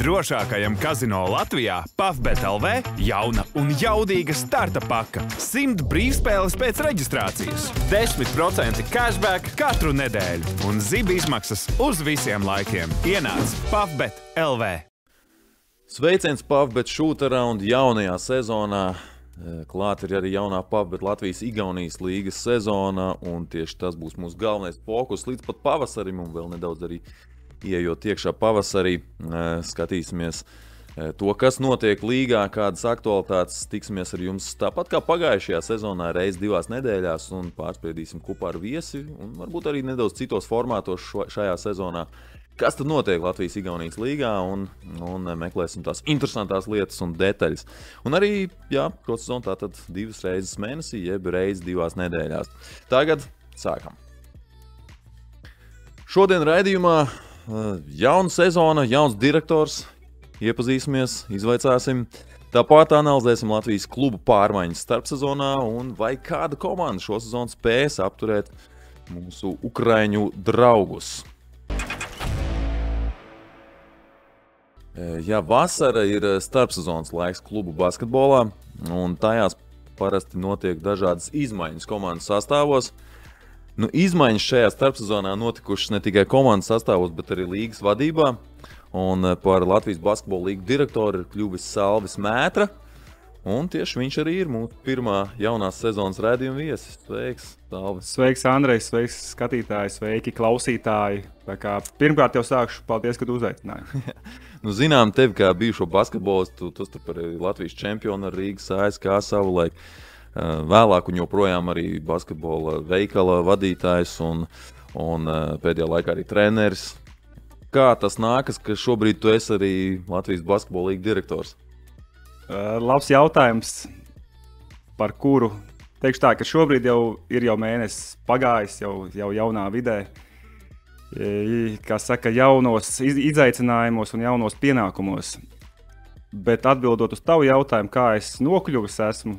Drošākajam kazino Latvijā PAFBET LV jauna un jaudīga starta paka. 100 brīvspēles pēc reģistrācijas, 10% cashback katru nedēļu un ziba izmaksas uz visiem laikiem. Ienāc PAFBET LV. Sveiciens PAFBET šūteraund jaunajā sezonā. Klāt ir arī jaunā PAFBET Latvijas-Igaunijas līgas sezona, un tieši tas būs mūsu galvenais fokus līdz pat pavasarim, un vēl nedaudz arī ieejot iekšā pavasarī. Skatīsimies to, kas notiek līgā, kādas aktualitātes, tiksimies ar jums tāpat kā pagājušajā sezonā reiz 2 nedēļās un pārspriedīsim kopā ar viesi, un varbūt arī nedaudz citos formātos šajā sezonā. Kas tad notiek Latvijas-Igaunijas līgā, un meklēsim tās interesantās lietas un detaļas. Un arī, ko sezonu tātad 2 reizes mēnesī, jeb reiz 2 nedēļās. Tagad sākam. Šodien raidījumā jauna sezona, jauns direktors. Iepazīsimies, izvaicāsim. Tāpat analizēsim Latvijas klubu pārmaiņas starpsezonā un vai kāda komanda šo sezonu spēs apturēt mūsu ukraiņu draugus. Vasara ir starpsezonas laiks klubu basketbolā, un tajās parasti notiek dažādas izmaiņas komandas sastāvos. Izmaiņas šajā starpsezonā notikušas ne tikai komandas sastāvos, bet arī līgas vadībā. Un par Latvijas basketbola līgu direktoru ir kļuvis Salvis Mētra. Un tieši viņš arī ir mūsu pirmā jaunās sezonas raidījuma viesis. Sveiks, Salvis! Sveiks, Andrejs! Sveiks, skatītāji! Sveiki, klausītāji! Pirmkārt jau sākšu, paldies, ka tu uzaicināji. Zinām tevi kā bijušo basketbolistu, tu starp arī Latvijas čempionu ar Rīgas ASK savulaik. Vēlāk un joprojām arī basketbola veikala vadītājs un pēdējā laikā arī treneris. Kā tas nākas, ka šobrīd tu esi arī Latvijas basketbola līga direktors? Labs jautājums, par kuru teikšu tā, ka šobrīd ir mēnesis pagājis, jau jaunā vidē. Kā saka, jaunos izaicinājumos un jaunos pienākumos. Bet atbildot uz tavu jautājumu, kā es nokļuvis esmu,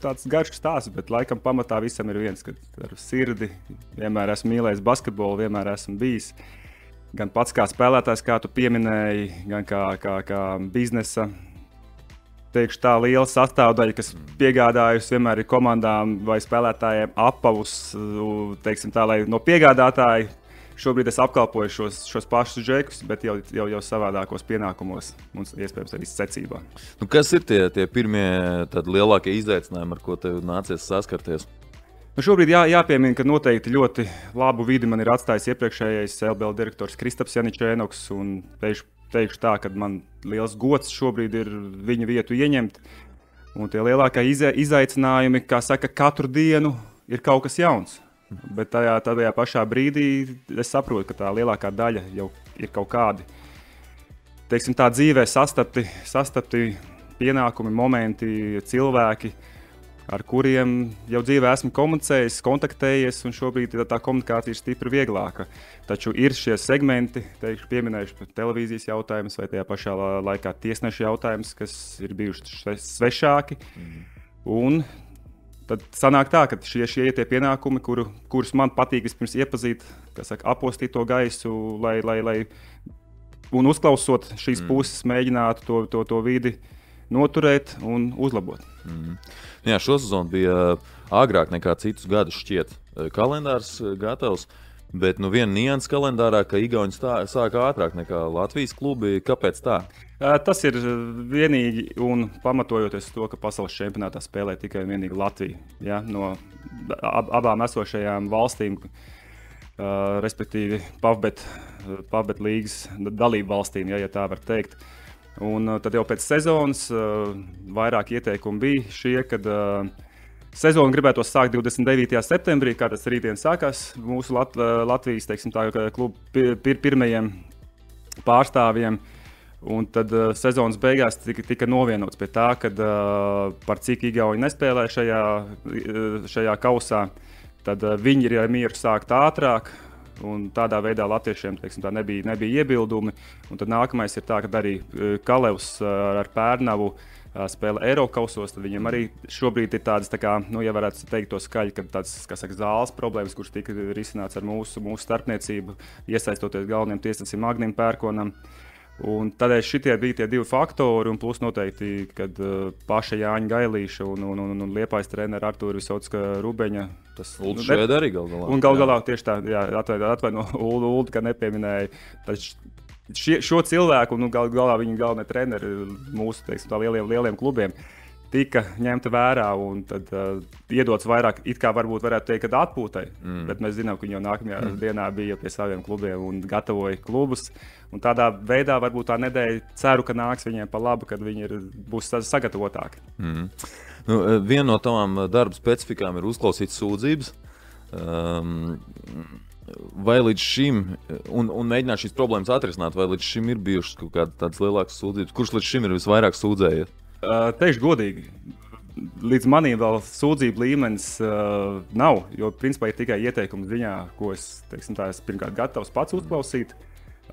tāds garš stāsts, bet laikam pamatā visam ir viens, ka ar sirdi vienmēr esmu mīlējis basketbolu, vienmēr esmu bijis. Gan pats kā spēlētājs, kā tu pieminēji, gan kā biznesa, teikšu tā, liela sastāvdaļa, kas piegādājusi vienmēr ir komandām vai spēlētājiem apavus, teiksim tā, lai no piegādātāji. Šobrīd es apkalpoju šos pašus džekus, bet jau savādākos pienākumos un iespējams arī secībā. Kas ir tie pirmie lielākie izaicinājumi, ar ko tev nācies saskarties? Šobrīd jāpiemina, ka noteikti ļoti labu vidi man ir atstājis iepriekšējais LBL direktors Kristaps Janičēnoks, un teikšu tā, ka man liels gods šobrīd ir viņa vietu ieņemt. Un tie lielākie izaicinājumi, kā saka, katru dienu ir kaut kas jauns. Bet tajā pašā brīdī es saprotu, ka tā lielākā daļa jau ir kaut kādi, teiksim tā, dzīvē sastapti pienākumi, momenti, cilvēki, ar kuriem jau dzīvē esmu komunicējis, kontaktējies, un šobrīd tā komunikācija ir stipri vieglāka. Taču ir šie segmenti, pieminējuši televīzijas jautājumus vai tajā pašā laikā tiesnešu jautājumus, kas ir bijuši svešāki. Un tad sanāk tā, ka šie ir tie pienākumi, kurus man patīk vispirms iepazīt, apostīt to gaisu, lai un uzklausot šīs puses mēģinātu to vidi noturēt un uzlabot. Šo sezonu bija agrāk nekā citus gadus šķiet. Kalendārs gatavs, bet viena nianses kalendārā, ka Igauni sāka ātrāk nekā Latvijas klubi. Kāpēc tā? Tas ir vienīgi un pamatojoties to, ka pasaules čempionātā spēlē tikai un vienīgi Latvija. Ja? No abām esošajām valstīm, respektīvi PAFBET līgas dalību valstīm, ja tā var teikt. Un tad jau pēc sezonas vairāk ieteikumi bija šie, kad sezonu gribētos sākt 29. septembrī, kā tas rītdien sākās mūsu Latvijas, teiksim tā, klubu pirmajiem pārstāvjiem. Un tad sezonas beigās tika novienots pie tā, kad par cik Igauni nespēlē šajā kausā, tad viņi ir mieru sākt ātrāk. Un tādā veidā latviešiem nebija iebildumi. Un tad nākamais ir tā, ka arī Kalevs ar Pērnavu spēlē Eirokausos, tad viņiem arī šobrīd ir tādas, ja varētu teikt to skaļi, ka tādas, zāles problēmas, kuras tika risināts ar mūsu starpniecību, iesaistoties galvenajam tiesnesim Agnim Pērkonam. Un tādēļ šitie bija tie 2 faktori, un plus noteikti, kad paša Jāņa Gailīša un Liepājas trenera Artūra Visocka Rubeņa. Ulds šeit arī gal galā. Un gal galā tieši tā, jā, atvaino Uldu, ka nepieminēja. Šo cilvēku, un gal galā viņa galvenie treneri mūsu, teiksim, tā lieliem klubiem, tika ņemta vērā un tad iedots vairāk, it kā varbūt varētu teikt, kad atpūtai, bet mēs zinām, ka viņi jau nākamajā dienā bija pie saviem klubiem un gatavoja klubus. Un tādā veidā varbūt tā nedēļa ceru, ka nāks viņiem pa labu, kad viņi būs sagatavotāki. Nu, viena no tavām darba specifikām ir uzklausīt sūdzības. Vai līdz šim, un mēģināt šīs problēmas atrisināt, vai līdz šim ir bijušas kaut kādas tādas lielākas sūdzības? Kurš līdz šim ir visvairāk sūdzējies? Teikšu godīgi, līdz maniem vēl sūdzību līmenis nav, jo principā ir tikai ieteikums ziņā, ko es, teiksim, tā, es pirmkārt gatavs pats uzklausīt.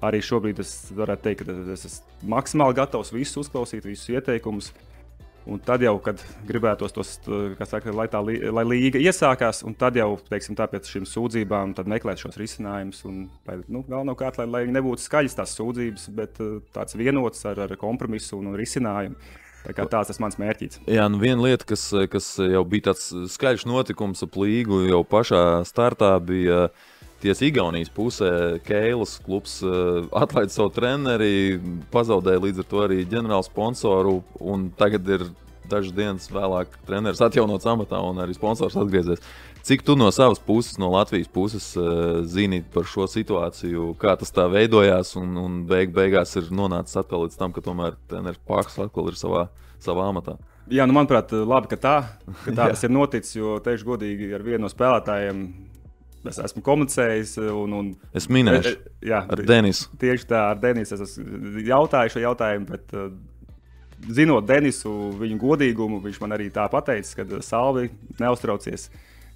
Arī šobrīd es varētu teikt, ka es esmu maksimāli gatavs visus uzklausīt, visus ieteikumus. Un tad jau, kad gribētos tos, kā saka, lai līga iesākās, un tad jau, teiksim, tā pēc šīm sūdzībām tad meklēt šos risinājumus. Un, galvenokārt, lai nebūtu skaļas tās sūdzības, bet tāds vienots ar kompromisu un risinājumu. Tāds tas mans mērķis. Jā, nu viena lieta, kas jau bija tāds skaļš notikums ap līgu jau pašā startā, bija tiesa Igaunijas pusē. Keilas klubs atlaida savu treneri, pazaudēja līdz ar to arī ģenerālu sponsoru, un tagad ir dažas dienas vēlāk treneris atjaunots amatā un arī sponsors atgriezies. Cik tu no savas puses, no Latvijas puses zini par šo situāciju, kā tas tā veidojās un beigās ir nonācis atkal līdz tam, ka tomēr treneris Paks atkal ir savā amatā? Jā, nu manuprāt, labi, ka tā tas ir noticis, jo teikšu godīgi ar vienu no spēlētājiem es esmu komunicējis. Es minēšu ar Denisu. Tieši tā, ar Denisu es esmu jautāju šo jautājumu, bet zinot Denisu, viņu godīgumu, viņš man arī tā pateicis, ka Salvi, neuztraucies,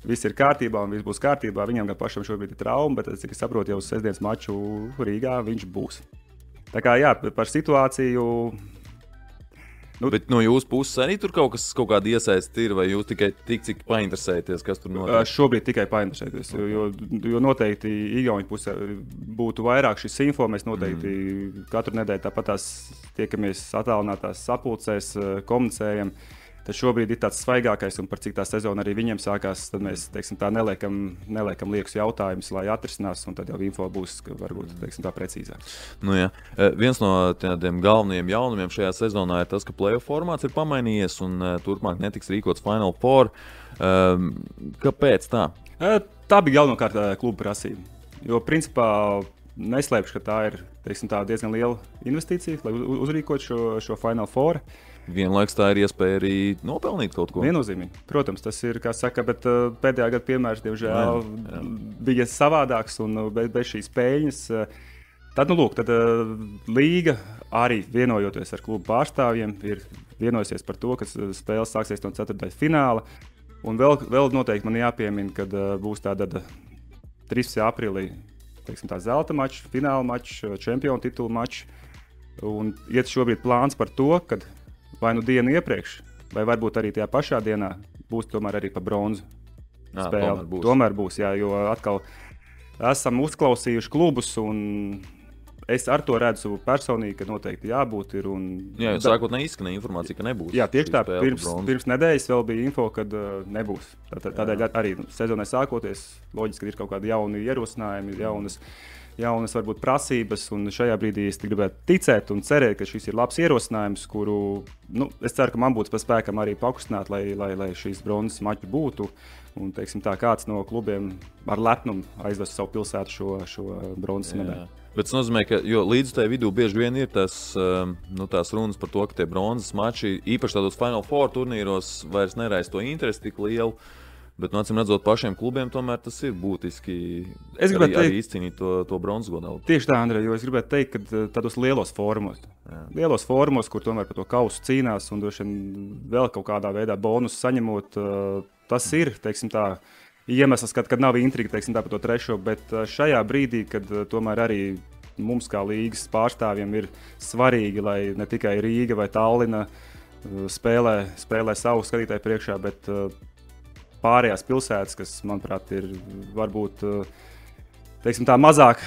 viss ir kārtībā un viss būs kārtībā. Viņam gan pašam šobrīd ir trauma, bet, cik es saprotu, jau uz sestdienas maču Rīgā viņš būs. Tā kā jā, par situāciju. Bet no jūsu puses arī tur kaut kāda iesaisti ir, vai jūs tikai cik painteresēties, kas tur notiek? Šobrīd tikai painteresēties, jo noteikti Igaunijas pusē būtu vairāk šis info. Mēs noteikti katru nedēļu tāpat tiekamies attālinātās sapulcēs, komunicējam. Tas šobrīd ir tāds svaigākais, un par cik tā sezona arī viņiem sākās, tad mēs, teiksim, tā neliekam liekus jautājumus, lai atrisinās, un tad jau info būs, varbūt, teiksim, tā precīzāk. Nu, jā. Viens no tādiem galvenajiem jaunumiem šajā sezonā ir tas, ka playoff formāts ir pamainījies, un turpmāk netiks rīkots Final Four. Kāpēc tā? Tā bija galvenokārt kluba prasība, jo, principā, neslēpšu, ka tā ir, teiksim, tā diezgan liela investīcija, lai uzrīkot šo Final Four. Vienlaiks tā ir iespēja arī nopelnīt kaut ko. Viennozīmīgi. Protams, tas ir, kā saka, bet pēdējā gada piemērs, diemžēl, bija savādāks un bez šīs peļņas. Tad līga arī vienojoties ar klubu pārstāvjiem ir vienojusies par to, ka spēles sāksies no 4. fināla. Un vēl noteikti man jāpiemina, kad būs tāda 13. aprīlī, teiksim, tā zelta mačs, fināla mačs, čempionu titulu mačs. Un iet šobrīd plāns par to, kad vai nu dienu iepriekš, vai varbūt arī tajā pašā dienā būs tomēr arī pa bronzu spēle. Tomēr būs, jā, jo atkal esam uzklausījuši klubus, un es ar to redzu personīgi, ka noteikti jābūt ir. Jā, jo sākotnēji izskanēja informācija, ka nebūs. Jā, tieši tā, pirms nedēļas vēl bija info, kad nebūs. Tādēļ arī sezonai sākoties, loģiski, ka ir kaut kādi jauni ierosinājumi, jaunas varbūt prasības, un šajā brīdī es gribētu ticēt un cerēt, ka šis ir labs ierosinājums, kuru es ceru, ka man būtu pa spēkam arī pakustināt, lai šīs bronzas mači būtu. Un, teiksim, tā kāds no klubiem ar lepnumu aizvest savu pilsētu šo bronzas medaļu. Bet tas nozīmē, ka līdz tajā vidū bieži vien ir tās runas par to, ka tie bronzas mači, īpaši tādos Final Four turnīros, vairs neraisa to interesi tik lielu. Bet, acīm redzot, pašiem klubiem tomēr tas ir būtiski arī izcīnīt to bronzas godalu. Tieši tā, Andrej, jo es gribētu teikt, ka tādos lielos fórumos, kur tomēr par to kausu cīnās un droši vien vēl kaut kādā veidā bonusu saņemot, tas ir, teiksim tā, iemesls, kad nav intriga, teiksim tā, par to trešo, bet šajā brīdī, kad tomēr arī mums kā līgas pārstāvjiem ir svarīgi, lai ne tikai Rīga vai Tallina spēlē savu skatītāju priekšā, bet pārējās pilsētas, kas, manuprāt, ir varbūt, teiksim tā, mazāk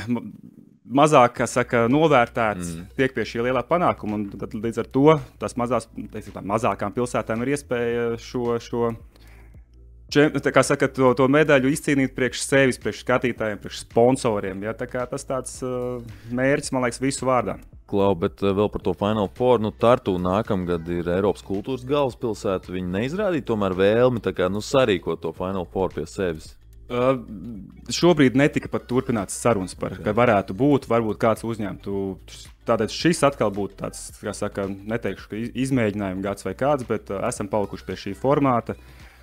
mazāk, kā saka, novērtēts, tiek pie šī lielā panākuma. Un tad līdz ar to tās mazākām pilsētām ir iespēja kā saka, to medaļu izcīnīt priekš sevis, priekš skatītājiem, priekš sponsoriem. Ja? Tā kā tas tāds mērķis, man liekas, visu vārdā. Klau, bet vēl par to Final Four, Tartu nākamgad ir Eiropas kultūras galvaspilsēta. Viņi neizrādīja tomēr vēlmi tā kā, sarīkot to Final Four pie sevis. Šobrīd netika pat turpināts sarunas par, ka varētu būt, varbūt kāds uzņemtu. Tātad šis atkal būtu tāds, kā saka, neteikšu, ka izmēģinājuma gads vai kāds, bet esam palikuši pie šī formāta.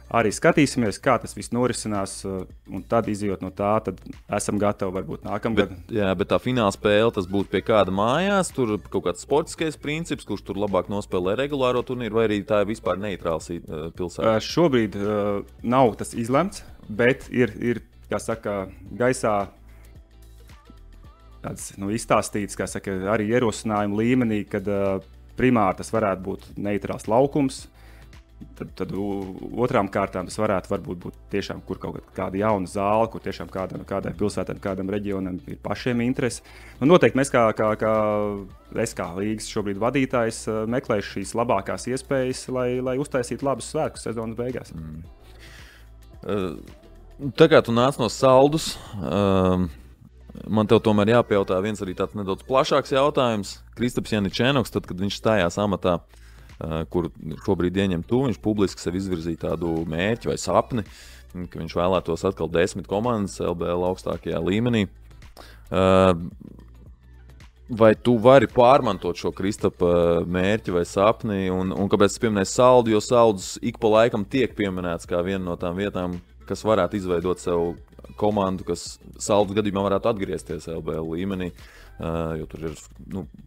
Arī skatīsimies, kā tas viss norisinās, un tad izjūt no tā, tad esam gatavi varbūt nākamgad. Bet tā fināla spēle, tas būtu pie kāda mājās, tur kaut kāds sportiskais princips, kurš tur labāk nospēlē regulāro turnīru, vai arī tā ir vispār neitrāls pilsēta? Šobrīd nav tas izlemts, bet ir kā saka, gaisā tāds izstāstīts, kā saka, arī ierosinājumu līmenī, kad primāri tas varētu būt neitrāls laukums. Tad otrām kārtām tas varētu būt tiešām kaut kāda jauna zāle, kur tiešām kādai pilsētai, kādam reģionam ir pašiem interesi. Noteikti mēs kā līgas šobrīd vadītājs meklēsim šīs labākās iespējas, lai uztaisītu labus svētkus sezonas beigās. Tā kā tu nāc no Saldus, man tev tomēr jāpajautā viens arī tāds nedaudz plašāks jautājums. Kristaps Janičēnoks, tad, kad viņš stājās amatā, kuru šobrīd ieņem tu, viņš publiski sev izvirzīja tādu mērķi vai sapni, ka viņš vēlētos atkal 10 komandas LBL augstākajā līmenī. Vai tu vari pārmantot šo Kristapa mērķi vai sapni, un kāpēc es pieminēju Saldu, jo Saldus ik pa laikam tiek pieminēts kā viena no tām vietām, kas varētu izveidot sev komandu, kas Saldus gadījumā varētu atgriezties LBL līmenī. Jo tur ir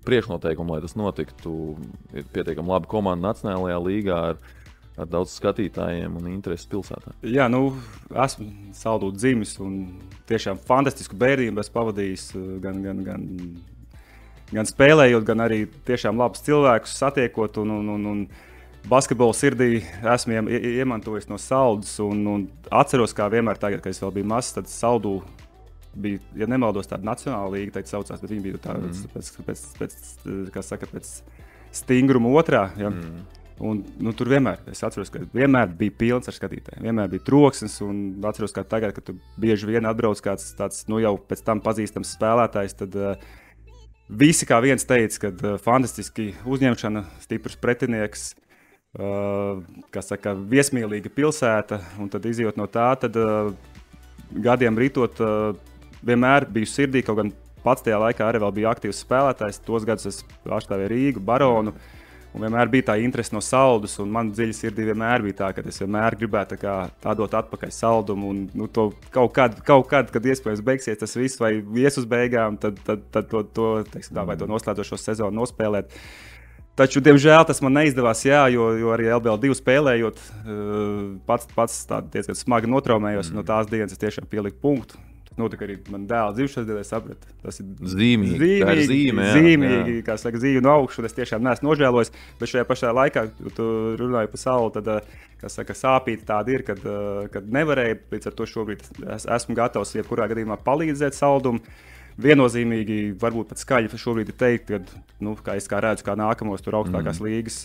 priekšnoteikumi, lai tas notiktu. Ir pietiekami laba komanda Nacionālajā līgā ar daudz skatītājiem un interesi pilsētā. Jā, esmu Saldū dzimis un tiešām fantastisku bērnību esmu pavadījis gan spēlējot, gan arī tiešām labus cilvēkus satiekot un basketbolu sirdī esmu iemantojis no Saldus un atceros, kā vienmēr tagad, kad es vēl biju mazs, tad Saldū bija, ja nemaldos, tāda nacionāla līga, teikt saucās, bet viņi bija pēc stingruma otrā. Ja? Un, tur vienmēr, es atceros, ka vienmēr bija pilns ar skatītājiem, vienmēr bija troksnis, un atceros, ka tagad, kad tu bieži vien atbrauc kāds tāds, jau pēc tam pazīstams spēlētājs, tad visi kā viens teica, ka fantastiski uzņemšana, stiprs pretinieks, kā saka, viesmīlīga pilsēta, un tad izjūt no tā, tad gadiem ritot, vienmēr biju sirdī, kaut gan pats tajā laikā arī vēl biju aktīvs spēlētājs. Tos gadus es pārstāvēju Rīgu, Baronu, un vienmēr bija tā interese no Saldus, un man dziļi sirdī vienmēr bija tā, ka es vienmēr gribētu dot atpakaļ Saldumu, un to kaut kad, kad iespējams beigsies tas viss, vai ies uz beigām, tad vai to noslēdzošo sezonu nospēlēt. Taču, diemžēl, tas man neizdevās, jo arī LBL2 spēlējot, pats diezgan smagi notraumējos, un no tās dienas es tiešām pieliku punktu. Tas notika arī man dēla dzimšanas dienā, es sapratu. Tas ir zīmīgi, kā saka, zīme no augšu, un es tiešām neesmu nožēlojis, bet šajā pašā laikā, tu runāji par Saulu, tad, kā saka, sāpīti tāda ir, kad nevarēja, līdz ar to šobrīd esmu gatavs jebkurā gadījumā palīdzēt Saldumu. Viennozīmīgi, varbūt pat skaļi šobrīd ir teikt, ka, kā es redzu, kā nākamos tur augstākās līgas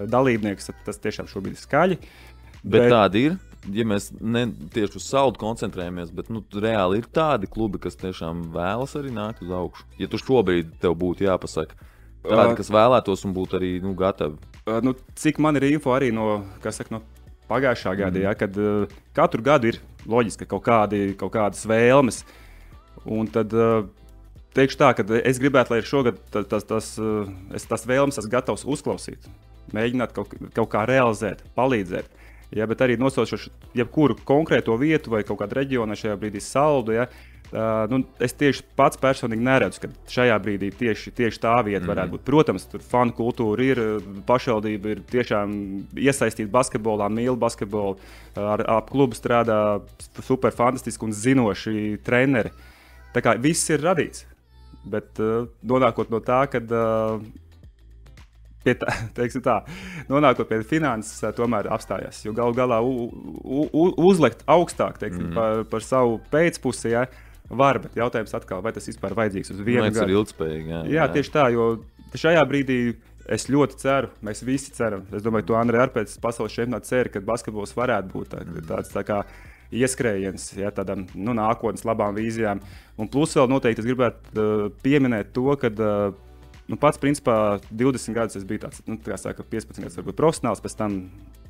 dalībnieks, tas tiešām šobrīd ir skaļi. Bet tādi ir, ja mēs ne tieši uz Saldu koncentrējamies, bet reāli ir tādi klubi, kas tiešām vēlas arī nākt uz augšu. Ja tu šobrīd tev būtu jāpasaka, tādi, kas vēlētos un būtu arī gatavi. Cik man ir info arī no pagājušā gada, ja, kad katru gadu ir loģiski kaut kādas vēlmes. Un tad teikšu tā, ka es gribētu, lai šogad tas vēlmes esmu gatavs uzklausīt, mēģināt kaut kā realizēt, palīdzēt. Ja, bet arī nosaucoši jebkuru konkrēto vietu vai kaut kādu reģionu, šajā brīdī Saldu, ja, es tieši pats personīgi neredzu, ka šajā brīdī tieši tā vieta varētu būt. Protams, tur fanu kultūra ir, pašvaldība ir tiešām iesaistīta basketbolā, mīl basketbolu, ap klubu strādā super fantastiski un zinoši treneri. Tā kā viss ir radīts, bet nonākot no tā, kad nonākot pie finanses, tomēr apstājās. Jo galu galā uzlikt augstāk par savu pēcpusi, ja, Var, bet jautājums atkal, vai tas vispār vajadzīgs uz vienu gadu? Tas ir ilgspējīgi. Jā, tieši tā, jo šajā brīdī es ļoti ceru, mēs visi ceram. Es domāju, to Andrej arī pēc pasaules čempionāta cer, ka basketbols varētu būt tāds tā kā ieskrējiens, ja, tādām nākotnes labām vīzijām. Un plus vēl noteikti es gribētu pieminēt to, ka pats principā 20 gadus es biju tāds, kā saka, 15 gadus varbūt profesionāls, pēc tam,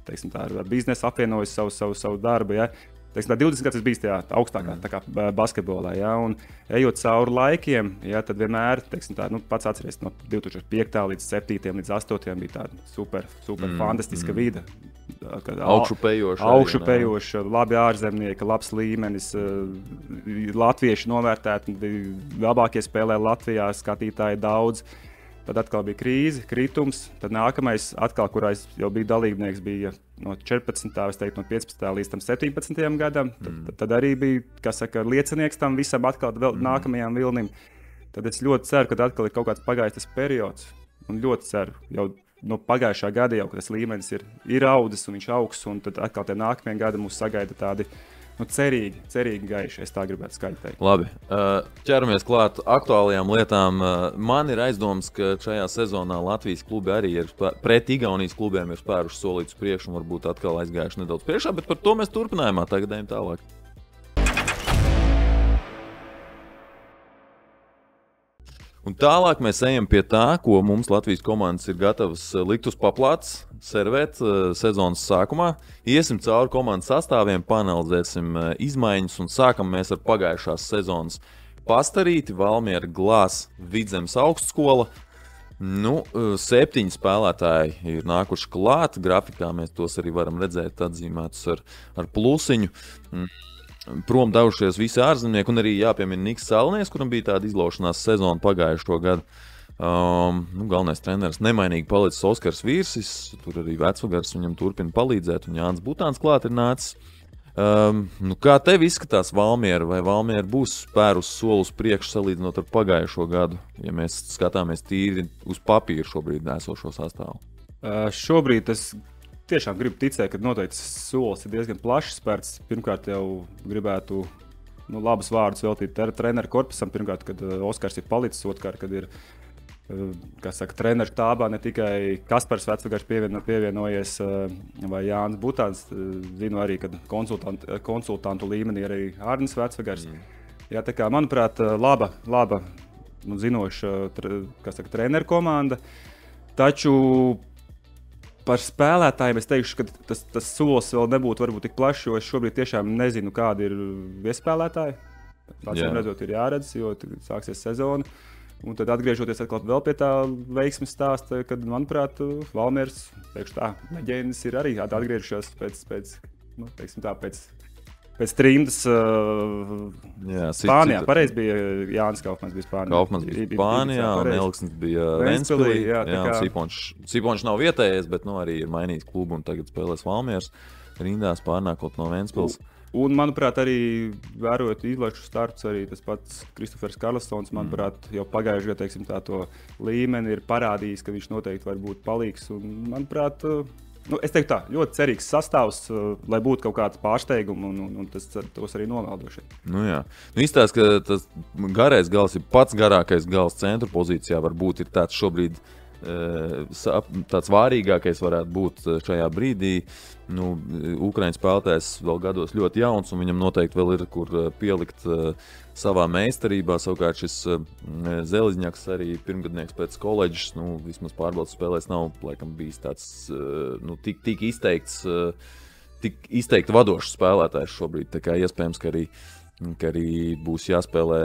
teiksim tā, ar biznesu apvienojis savu darbu, ja. Teiksim, tā 20 gadus es biju tajā augstākā tā kā basketbolā, ja, un ejot cauri laikiem, ja, tad vienmēr, teiksim tā, pats atceries no 2005. līdz 7. līdz 8. bija tāda super fantastiska vide. Augšupējoša, labi ārzemnieki, labs līmenis, latvieši novērtēti, labākie spēlē Latvijā, skatītāji daudz. Tad atkal bija krīze, kritums. Tad nākamais, atkal, kurā es jau biju dalībnieks, bija no 14. no 15. līdz 17. gadam. Tad arī bija, kas saka, liecinieks tam visam atkal nākamajām vilnim. Tad es ļoti ceru, ka atkal ir kaut kāds pagājis tas periods. Un ļoti ceru, jau no pagājušā gada jau, ka tas līmenis ir audzis un viņš augs. Un tad atkal tie nākamie gadi mūs sagaida tādi cerīgi gaiši, es tā gribētu skaļi teikt. Labi, ķeramies klāt aktuālajām lietām. Man ir aizdoms, ka šajā sezonā Latvijas klubi arī ir pret Igaunijas klubiem ir spēruši solīt uz priekšu un varbūt atkal aizgājuši nedaudz priekšā, bet par to mēs turpinājumā tagad ejam tālāk. Un tālāk mēs ejam pie tā, ko mums Latvijas komandas ir gatavas likt uz paplātes, servēt sezonas sākumā. Iesim cauri komandas sastāviem, panalizēsim izmaiņas un sākam mēs ar pagājušās sezonas Pastarīti, Valmiera, Glās, Vidzemes augstskola. 7 spēlētāji ir nākuši klāt, grafikā mēs tos arī varam redzēt atzīmētus ar plusiņu. Prom devušies visi ārzemnieki, un arī jāpiemina Niks Salnieks, kuram bija tāda izlaušanās sezona pagājušo gadu. Galvenais treneris nemainīgi palicis Oskars Vīrsis, tur arī vecvagars viņam turpina palīdzēt, un Jānis Butāns klāt ir nācis. Kā tev izskatās Valmiera, vai Valmiera būs spērus soli uz priekšu salīdzinot ar pagājušo gadu, ja mēs skatāmies tīri uz papīra šobrīd esošo sastāvu? Šobrīd es tiešām gribu ticēt, ka noteikti solis ir diezgan plašs spērts. Pirmkārt, jau gribētu labus vārdus veltīt treneru korpusam. Pirmkārt, kad Oskars ir palicis, otrkārt, kad ir treneru štābā ne tikai Kaspars Vecvagars pievienojies vai Jānis Butāns. Zinu arī, ka konsultantu līmenī ir arī Arnis Vecvagars. Jā, tā kā, manuprāt, laba zinoša treneru komanda. Taču par spēlētājiem es teikšu, ka tas solis vēl nebūtu varbūt tik plašs, jo es šobrīd tiešām nezinu, kādi ir viespēlētāji. Paciem redzot, ir jāredz, jo sāksies sezona. Un tad atgriežoties atkal vēl pie tā veiksmes stāsta, kad, manuprāt, Valmieras, teikšu tā, leģendas ir arī atgriežušās pēc trimdas Spānijā. Pareizi bija Jānis Kaufmans bija Spānijā. Kaufmans bija Spānijā, un Elksnis bija Ventspilī. Siponš nav vietējais, bet arī ir mainījis klubu un tagad spēlēs Valmieras rindās pārnākot no Ventspils. Un, manuprāt, arī vērojot izlaišu starts, arī tas pats Kristofers Karlsons, manuprāt, jau pagājušajā gadā, teiksim, tā to līmeni ir parādījis, ka viņš noteikti var būt palīgs. Un, manuprāt, es teiktu tā, ļoti cerīgs sastāvs, lai būtu kaut kāds pārsteigums, un tos arī novēldoši. Izstāst, ka tas garais gals ir pats garākais gals centru pozīcijā, varbūt ir tāds šobrīd tāds vārīgākais varētu būt šajā brīdī. Ukraiņu spēlētājs vēl gados ļoti jauns, un viņam noteikti vēl ir kur pielikt savā meistarībā. Savukārt šis Zelizņaks arī pirmgadnieks pēc koledžas, vismaz pārbaudas spēlēs nav laikam bijis tāds tik izteikti vadošs spēlētājs šobrīd. Tā kā iespējams, ka arī būs jāspēlē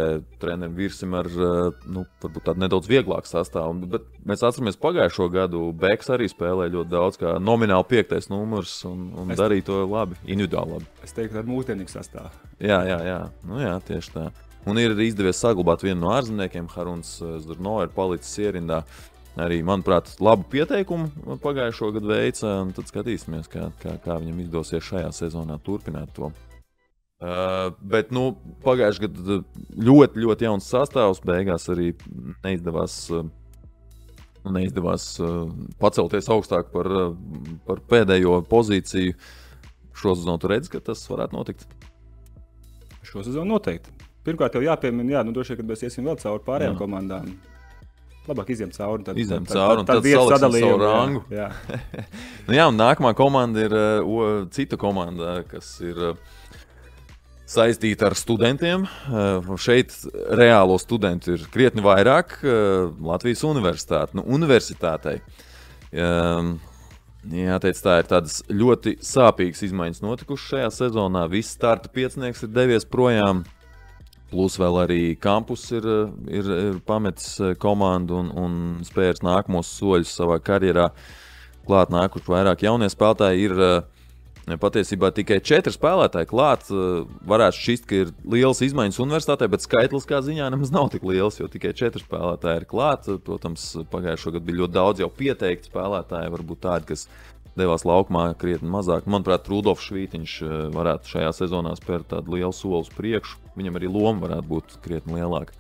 trenerim Virsim ar varbūt tādu nedaudz vieglāku sastāvu. Bet mēs atceramies pagājušo gadu, Beks arī spēlēja ļoti daudz, kā nomināli 5. numurs un darīja to labi, individuāli labi. Es teiktu, ka mūsdienīgs sastāvs. Jā. Jā, tieši tā. Un ir arī izdevies saglabāt vienu no ārzemniekiem, Haruns Zurno ir palicis ierindā. Arī, manuprāt, labu pieteikumu pagājušo gadu veica, un tad skatīsimies, kā viņam izdosies šajā sezonā turpināt to. Bet pagājušajā gadā ļoti, ļoti jauns sastāvs, beigās arī neizdevās pacelties augstāk par pēdējo pozīciju. Šo sezonu tu redzi, ka tas varētu notikt? Šo sezonu noteikti. Pirmkārt, jau jāpiemina, droši vien, kad mēs iesim vēl cauri pārējām komandām. Labāk izņemt cauri. Tad saliksim savu rangu. Jā. Un nākamā komanda ir cita komanda, kas ir saistīta ar studentiem. Šeit reālo studentu ir krietni vairāk Latvijas universitāte. Universitātei. Jāteic, tā ir tādas ļoti sāpīgas izmaiņas notikušas šajā sezonā. Viss starta piecinieks ir devies projām. Plus vēl arī kampus ir pametis komandu un spērs nākamos soļus savā karjerā. Klāt nākuši vairāk jaunie spēlētāji. Ir patiesībā tikai 4 spēlētāji klāt. Varētu šķist, ka ir lielas izmaiņas universitātē, bet skaitliskā ziņā nemaz nav tik liels, jo tikai 4 spēlētāji ir klāt. Protams, pagājušo gadu bija ļoti daudz jau pieteikti spēlētāji, varbūt tādi, kas devās laukumā krietni mazāk. Manuprāt, Rudolfs Švītiņš varētu šajā sezonā spērt tādu lielu soli uz priekšu. Viņam arī loma varētu būt krietni lielāka.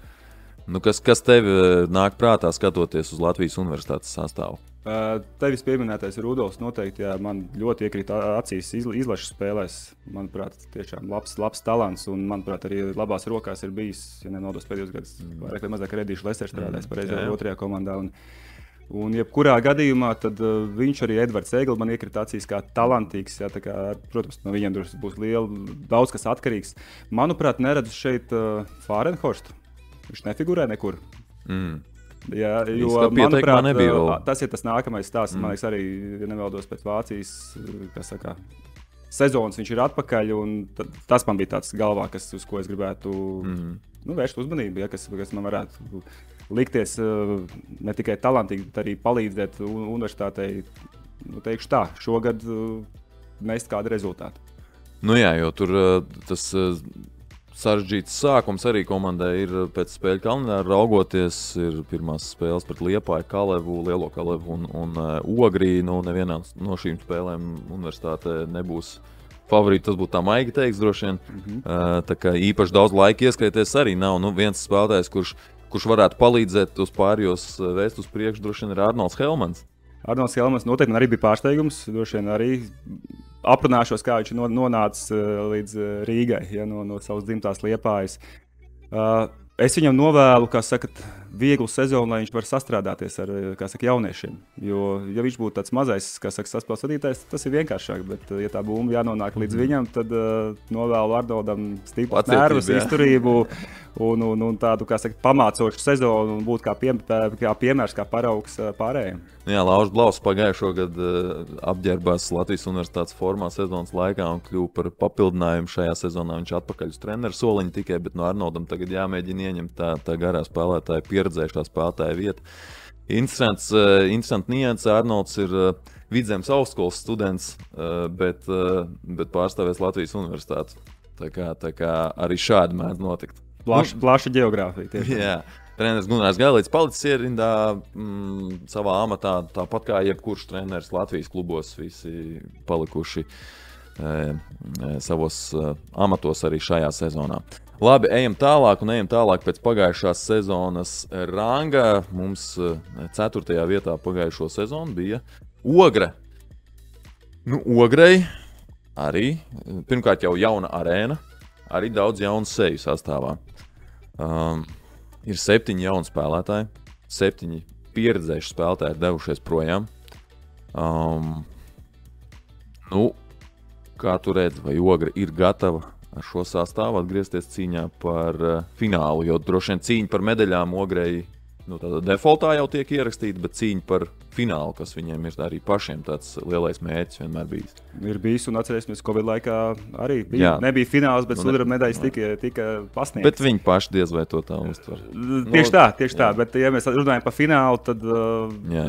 Kas tev nāk prātā skatoties uz Latvijas universitātes sastāvu? Tevis pieminētais Rudolfs noteikti man ļoti iekrīt acīs izlašu spēlēs. Manuprāt, tiešām labs talants un, manuprāt, arī labās rokās ir bijis, ja nemaldos pēdējos gadus, vairāk vai mazāk Redīšu Lester strādājis pareizajā otrajā komandā. Un jebkurā gadījumā tad viņš arī Edvards Egli man iekrita acīs kā talantīgs. Jā, kā, protams, no viņiem būs daudz kas atkarīgs. Manuprāt, neredzu šeit Fārenhorstu. Viņš nefigurē nekur. Jā, jo, manuprāt, tas ir tas nākamais stāsts. Man liekas, arī, ja nevaldos pēc Vācijas, sezonas viņš ir atpakaļ. Tas man bija tāds galvā, uz ko es gribētu vērst uzmanību, ja, kas man varētu likties ne tikai talantīgi, bet arī palīdzēt universitātei, teikšu tā, šogad nest kādu rezultātu. Jā, jo tur tas sarežģīts sākums arī komandai ir pēc spēļu kalendāra raugoties. Ir pirmās spēles pret Liepāju, Kalevu, Lielo Kalevu un Ogrī. Nevienā no šīm spēlēm universitāte nebūs favorīti. Tas būtu tā maigi teiks droši vien. Tā kā īpaši daudz laika ieskrieties arī nav. Viens spēlētājs, kurš varētu palīdzēt uz pārējos vēst uz priekšu, droši vien ir Arnolds Helmans. Arnolds Helmans noteikti man arī bija pārsteigums. Droši vien arī aprunāšos, kā viņš nonācis līdz Rīgai, ja, no savas dzimtās Liepājas. Es viņam novēlu, kā sakat, vieglu sezonu, lai viņš var sastrādāties ar, kā saka, jauniešiem. Jo, ja viņš būtu tāds mazais, kā saka, saspēles vadītājs, tas ir vienkāršāk, bet, ja tā bumba jānonāk līdz viņam, tad novēlu Arnoldam stipras nervus, izturību un tādu, kā saka, pamācošu sezonu un būt kā piemērs, kā paraugs pārējiem. Jā, Lauris Blaus pagājušo gadu apģērbās Latvijas universitātes formā sezonas laikā un kļuva par papildinājumu šajā sezonā. Viņš atpakaļ uz treneru soliņu tikai, bet no Arnoldam tagad jāmēģina ieņemt tā garā spēlētāja, pieredzējušā spēlētāja vieta. Interesanti nianse. Arnolds ir Vidzemes augstskolas students, bet pārstāvēs Latvijas universitāti. Tā kā arī šādi mēdz notikt. Plaša geogrāfija. Tieši. Jā. Treneris Gunārs Gailīts palicis ierindā savā amatā, tāpat kā jebkurš treneris Latvijas klubos, visi palikuši savos amatos arī šajā sezonā. Labi, ejam tālāk pēc pagājušās sezonas ranga. Mums 4. vietā pagājušo sezonu bija Ogre. Ogrei arī, pirmkārt jau jauna arēna, arī daudz jaunu seju sastāvā. Ir 7 jauni spēlētāji, 7 pieredzējuši spēlētāji ir devušies projām. Kā tu redzi, vai Ogre ir gatava ar šo sastāvu atgriezties cīņā par finālu? Jo droši vien cīņa par medaļām Ogrei tādā defaultā jau tiek ierakstīta, bet cīņa par finālu, kas viņiem ir arī pašiem tāds lielais mērķis vienmēr bijis. Ir bijis, un atcerēsimies, Covid laikā arī bija. Jā. Nebija fināls, bet sudraba medaļas tika pasniegtas. Bet viņi paši diez vai to tā uztver. Tieši tā, bet ja mēs runājam par finālu, tad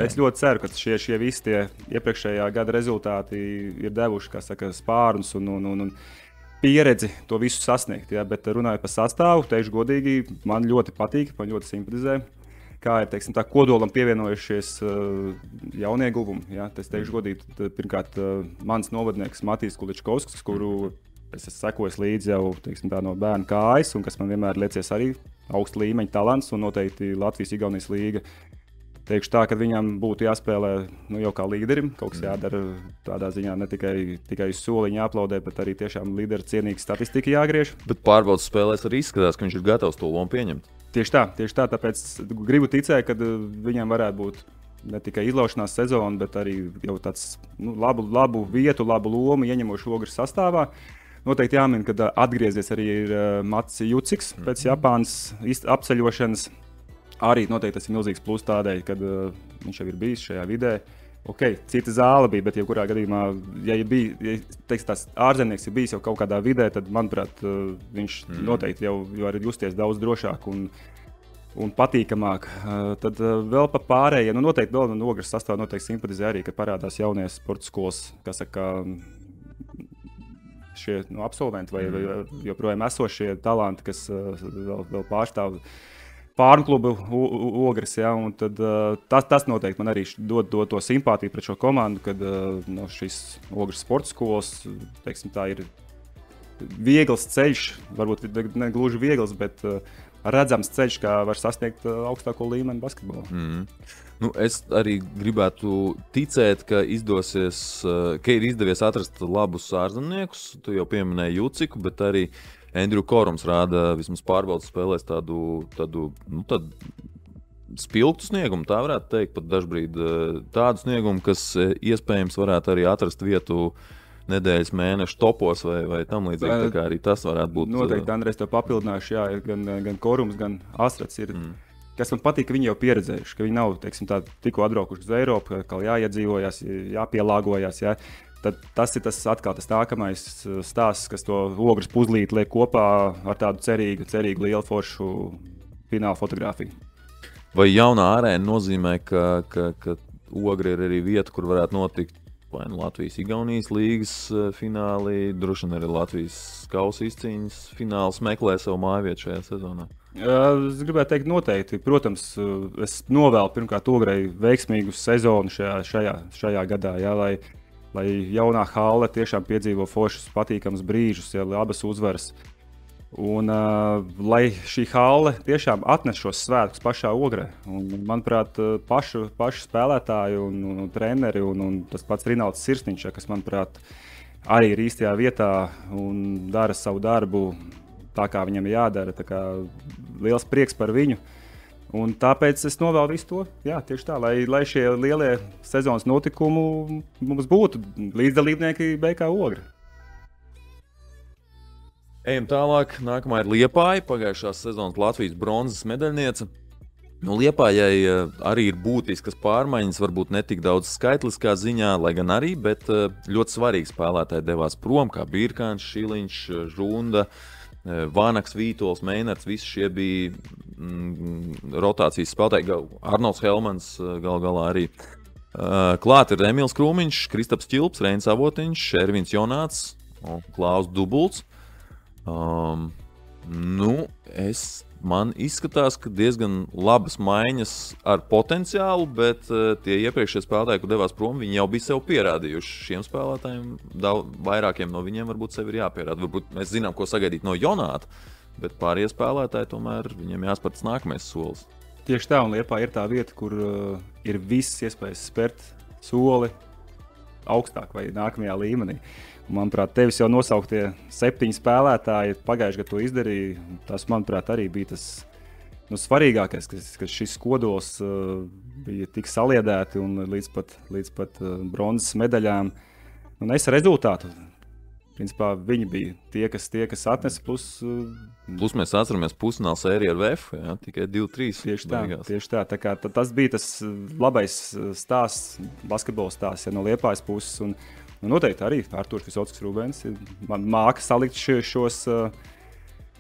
es ļoti ceru, ka šie visi tie iepriekšējā gada rezultāti ir devuši, kā saka, spārnus un pieredzi to visu sasniegt. Ja? Bet runājot par sastāvu, teikšu godīgi, man ļoti patīk, man ļoti simpatizē. Kā ir, teiksim, tā kodolam pievienojušies jaunie guvumi. Ja? Es teikšu godīgi, pirmkārt, mans novadnieks Matīs Kuličkovskis, kuru es esmu sekojis līdzi jau, teiksim, tā no bērna kājas, un kas man vienmēr liecies arī augsta līmeņa talants, un noteikti Latvijas-Igaunijas līga teikšu tā, ka viņam būtu jāspēlē jau kā līderim. Kaut kas jādara tādā ziņā, ne tikai uz soliņa jāaplaudē, bet arī tiešām līdera cienīga statistika jāgriež. Bet pārbaudas spēlēs arī izskatās, ka viņš ir gatavs to lomu pieņemt. Tieši tā, tāpēc gribu ticēt, ka viņam varētu būt ne tikai izlaušanās sezona, bet arī jau tāds labu vietu, labu lomu ieņemošu Ogres sastāvā. Noteikti jāmin, ka atgriezies arī ir Mats Juciks pēc Japānas apceļošanas. Arī noteikti tas ir milzīgs plus tādēļ, kad viņš jau ir bijis šajā vidē. Cita zāle bija, bet jebkurā gadījumā, ja tās ārzemnieks ir bijis jau kaut kādā vidē, tad, manuprāt, viņš noteikti jau var justies daudz drošāk un patīkamāk. Tad vēl pa pārējiem, noteikti vēl no Ogres sastāvā noteikti simpatizē arī, kad parādās jaunie sporta skolas, kas saka, šie absolventi vai joprojām esošie talanti, kas vēl pārstāv Pārnu klubu Ogres, ja, un tad, tas noteikti man arī dod to simpātiju pret šo komandu, kad no šīs Ogres sporta skolas, teiksim, tā ir viegls ceļš, varbūt ne gluži viegls, bet redzams ceļš, kā var sasniegt augstāko līmeni basketbolā. Es arī gribētu ticēt, ka ir izdevies atrast labus ārzemniekus. Tu jau pieminēji Juciku, bet arī Andrew Korums rāda vismaz pārbaudas spēlēs tādu spilgtu sniegumu, tā varētu teikt, pat dažbrīd tādu sniegumu, kas iespējams varētu arī atrast vietu nedēļas mēnešu topos vai tam līdzīgi, tā kā arī tas varētu būt. Noteikti, Andrejs, to papildināšu, jā, gan Korums, gan Astrats ir, kas man patīk, ka viņi jau pieredzējuši, ka viņi nav, teiksim, tikko atbraukuši uz Eiropu, ka jāiedzīvojās, jāpielāgojās, jā. Tad tas ir tas nākamais stāsts, kas to Ogres puzlīti liek kopā ar tādu cerīgu lielu foršu fināla fotografiju. Vai jaunā arēna nozīmē, ka Ogre ir arī vieta, kur varētu notikt vai Latvijas-Igaunijas līgas fināli, droši vien arī Latvijas kausa izcīņas fināls meklē savu mājvietu šajā sezonā? Es gribētu teikt noteikti. Protams, es novēlu pirmkārt Ogrei veiksmīgu sezonu šajā gadā, jā, lai jaunā hale tiešām piedzīvo foršus, patīkamus brīžus, ja abas uzvaras. Un lai šī hale tiešām atnes šos svētkus pašā Ogrē. Un, manuprāt, paši spēlētāji un treneri un tas pats Rinalds Sirsniņš, kas, manuprāt, arī ir īstajā vietā un dara savu darbu tā, kā viņam jādara. Tā kā liels prieks par viņu. Un tāpēc es novēlu visu to, jā, tieši tā, lai šie lielie sezonas notikumi mums būtu līdzdalībnieki BK Ogre. Ejam tālāk, nākamā ir Liepāja, pagājušās sezonas Latvijas bronzas medaļniece. Liepājai arī ir būtiskas pārmaiņas, varbūt ne tik daudz skaitliskā ziņā, lai gan arī, bet ļoti svarīgi spēlētāji devās prom, kā Birkāns, Šiliņš, Žunda, Vānaks, Vītols, Meinards, visi šie bija rotācijas spēlētāji, Arnolds Helmans gal galā arī. Klāt ir Emīls Krūmiņš, Kristaps Ķilps, Reinis Avotiņš, Ervins Jonāts un Klaus Dubults. Man izskatās, ka diezgan labas maiņas ar potenciālu, bet tie iepriekšējie spēlētāji, kur devās prom, viņi jau bija sev pierādījuši. Šiem spēlētājiem, vairākiem no viņiem varbūt sev ir jāpierāda. Varbūt mēs zinām, ko sagaidīt no Jonāta, bet pārējie spēlētāji tomēr viņiem jāspēr tas nākamais solis. Tieši tā, un Liepāja ir tā vieta, kur ir visas iespējas spērt soli augstāk vai nākamajā līmenī. Manuprāt, tevis jau nosauktie 7 spēlētāji pagājušajā gadā to izdarīja. Tas, manuprāt, arī bija tas svarīgākais, ka šis kodols bija tik saliedēti un līdz pat bronzas medaļām. Un es rezultātu. Principā viņi bija tie, kas atnesa Plus mēs atceramies pusfināla sēriju ar VF, jā, tikai 2-3. Tieši tā. Tā kā tas bija tas labais stāsts, basketbola stāsts, ja no Liepājas puses. Un noteikti arī Artūrs Visockis Rūbens māka salikt šos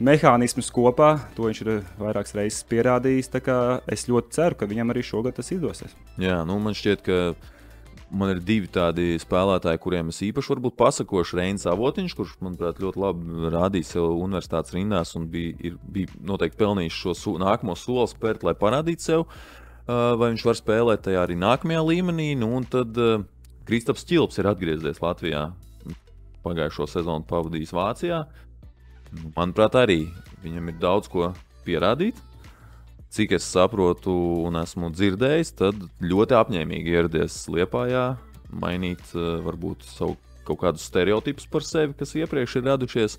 mehānismus kopā. To viņš ir vairākas reizes pierādījis. Tā kā es ļoti ceru, ka viņam arī šogad tas izdosies. Jā, man šķiet, ka man ir 2 tādi spēlētāji, kuriem es īpaši varbūt pasakošu. Reinis Avotiņš, kurš, manuprāt, ļoti labi rādīja sev universitātes rindās un bija noteikti pelnījis šo nākamo soli spērt, lai parādītu sev, vai viņš var spēlēt tajā arī nākamajā līmenī. Un tad Kristaps Ķilps ir atgriezies Latvijā, pagājušo sezonu pavadījis Vācijā. Manuprāt, arī viņam ir daudz ko pierādīt. cik es saprotu un esmu dzirdējis, tad ļoti apņēmīgi ieradies Liepājā, mainīt varbūt savu kaut kādus stereotipus par sevi, kas iepriekš ir radušies.